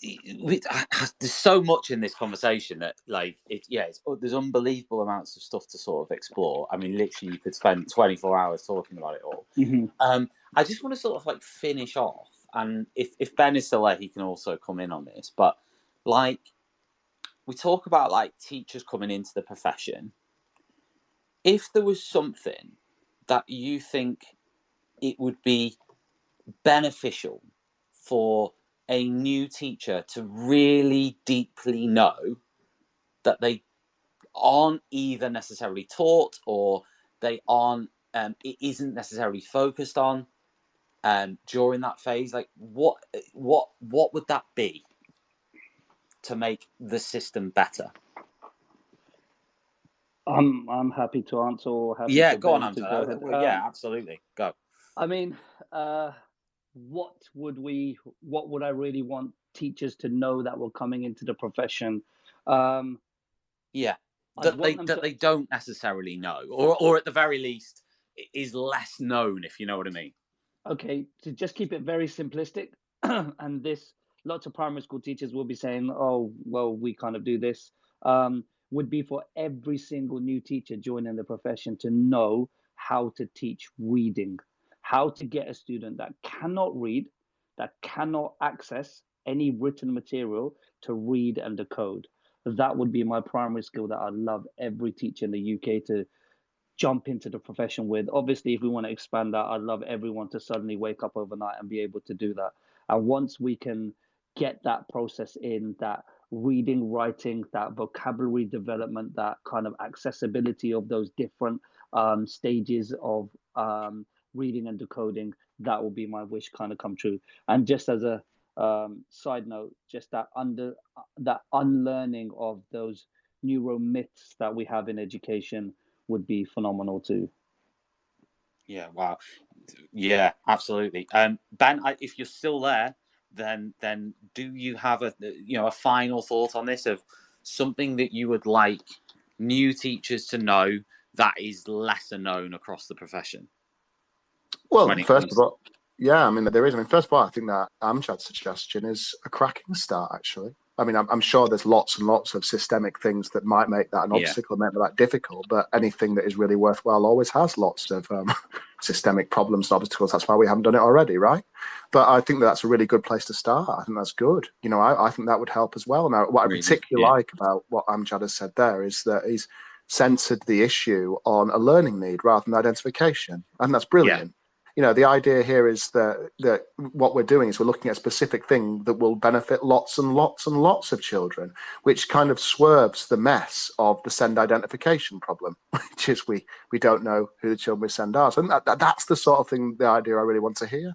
There's so much in this conversation that, like, there's unbelievable amounts of stuff to sort of explore. I mean, literally, you could spend 24 hours talking about it all. Mm-hmm. I just want to sort of like finish off, and if Ben is still there, he can also come in on this. But like, we talk about like teachers coming into the profession. If there was something that you think it would be beneficial for a new teacher to really deeply know that they aren't either necessarily taught or they aren't, it isn't necessarily focused on during that phase, like what would that be to make the system better? I'm happy to answer, or happy Yeah, for go on, Ben to go Amjad. ahead. Yeah, absolutely. Go. I mean, what would I really want teachers to know that were coming into the profession? Yeah, I'd want them that they don't necessarily know, or at the very least, it is less known, if you know what I mean. Okay, to just keep it very simplistic, and this, lots of primary school teachers will be saying, "Oh, well, we kind of do this." Would be for every single new teacher joining the profession to know how to teach reading, how to get a student that cannot read, that cannot access any written material, to read and decode. That would be my primary skill that I'd love every teacher in the UK to jump into the profession with. Obviously, if we want to expand that, I'd love everyone to suddenly wake up overnight and be able to do that. And once we can get that process in, that reading, writing, that vocabulary development, that kind of accessibility of those different stages of reading and decoding, that will be my wish kind of come true. And just as a side note, just that unlearning of those neuro myths that we have in education would be phenomenal too. Yeah, wow. Yeah, absolutely. Ben, if you're still there, then do you have a final thought on this, of something that you would like new teachers to know that is lesser known across the profession? Well, first of all, yeah, I mean, there is. I mean, first of all, I think that Amjad's suggestion is a cracking start, actually. I mean, I'm sure there's lots and lots of systemic things that might make that an obstacle, make that difficult, but anything that is really worthwhile always has lots of systemic problems and obstacles. That's why we haven't done it already, right? But I think that's a really good place to start. I think that's good. You know, I think that would help as well. Now, what I particularly like about what Amjad has said there is that he's centered the issue on a learning need rather than identification. And that's brilliant. You know, the idea here is that what we're doing is we're looking at a specific thing that will benefit lots and lots and lots of children, which kind of swerves the mess of the send identification problem, which is we don't know who the children we send are. So that's the sort of thing, the idea I really want to hear.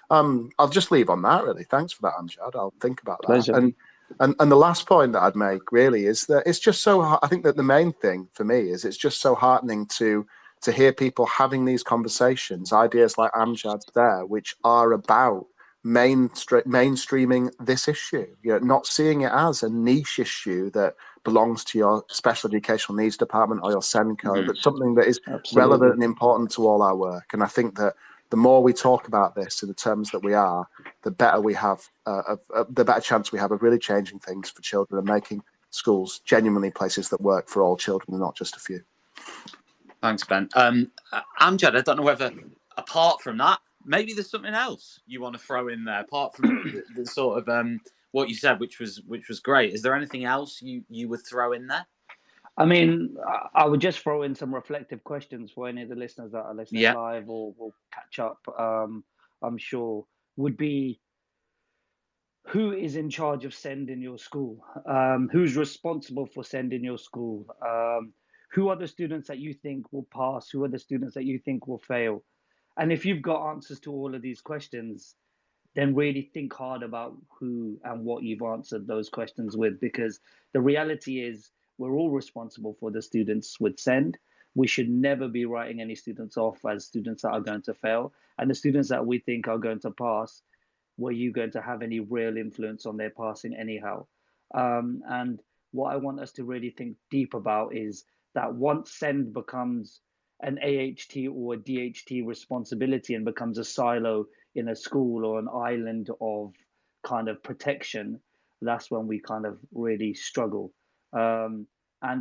I'll just leave on that, really. Thanks for that, Amjad. I'll think about that. Pleasure. And the last point that I'd make really is that it's just so, I think that the main thing for me is it's just so heartening to hear people having these conversations, ideas like Amjad's there, which are about mainstreaming this issue, you know, not seeing it as a niche issue that belongs to your special educational needs department or your SENCO, but something that is relevant and important to all our work. And I think that the more we talk about this in the terms that we are, the better we have, the better chance we have of really changing things for children and making schools genuinely places that work for all children and not just a few. Thanks, Ben. Amjad, I don't know whether, apart from that, maybe there's something else you want to throw in there, apart from the sort of what you said, which was great. Is there anything else you would throw in there? I mean, I would just throw in some reflective questions for any of the listeners that are listening live or will catch up, I'm sure, would be, who is in charge of SEND in your school? Who's responsible for SEND in your school? Who are the students that you think will pass? Who are the students that you think will fail? And if you've got answers to all of these questions, then really think hard about who and what you've answered those questions with, because the reality is we're all responsible for the students with SEND. We should never be writing any students off as students that are going to fail. And the students that we think are going to pass, were you going to have any real influence on their passing anyhow? And what I want us to really think deep about is that once SEND becomes an AHT or a DHT responsibility and becomes a silo in a school or an island of kind of protection, that's when we kind of really struggle. And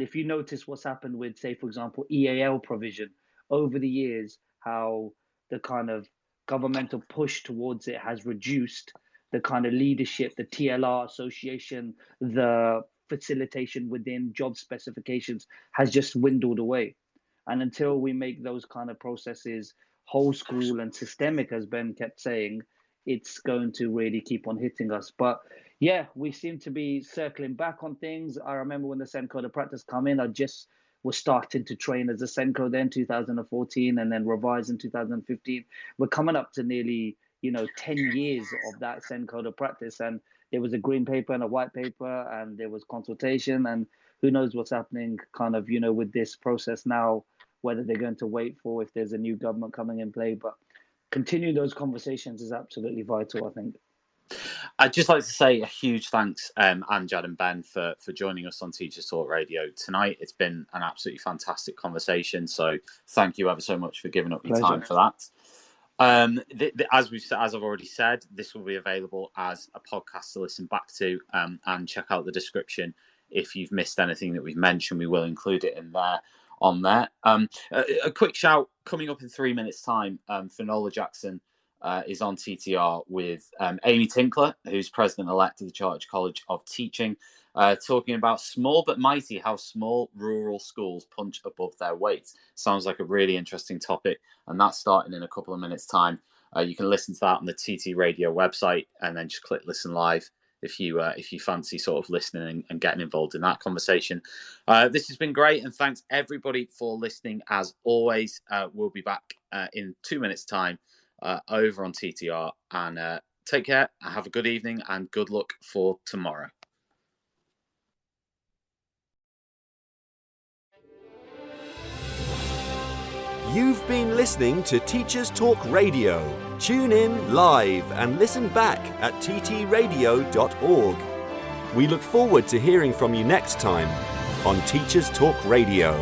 if you notice what's happened with, say, for example, EAL provision over the years, how the kind of governmental push towards it has reduced the kind of leadership, the TLR association, the facilitation within job specifications has just dwindled away. And until we make those kind of processes whole school and systemic, as Ben kept saying, it's going to really keep on hitting us. But yeah, we seem to be circling back on things. I remember when the SENCO to practice come in, I just was starting to train as a SENCO then 2014 and then revised in 2015. We're coming up to nearly 10 years of that SENCO to practice, and there was a green paper and a white paper, and there was consultation, and who knows what's happening kind of, with this process now, whether they're going to wait for if there's a new government coming in play. But continue those conversations is absolutely vital, I think. I'd just like to say a huge thanks, Amjad and Ben, for joining us on Teachers Talk Radio tonight. It's been an absolutely fantastic conversation. So thank you ever so much for giving up your time for that. As I've already said, this will be available as a podcast to listen back to, and check out the description if you've missed anything that we've mentioned. We will include it in there. On there, a quick shout coming up in 3 minutes' time. Finola Jackson is on TTR with Amy Tinkler, who's president-elect of the Chartered College of Teaching, talking about small but mighty, how small rural schools punch above their weight. Sounds like a really interesting topic, and that's starting in a couple of minutes' time. You can listen to that on the TT Radio website, and then just click listen live if you fancy sort of listening and getting involved in that conversation. This has been great, and thanks everybody for listening. As always, we'll be back in 2 minutes' time over on TTR, and take care, have a good evening, and good luck for tomorrow. You've been listening to Teachers Talk Radio. Tune in live and listen back at ttradio.org. We look forward to hearing from you next time on Teachers Talk Radio.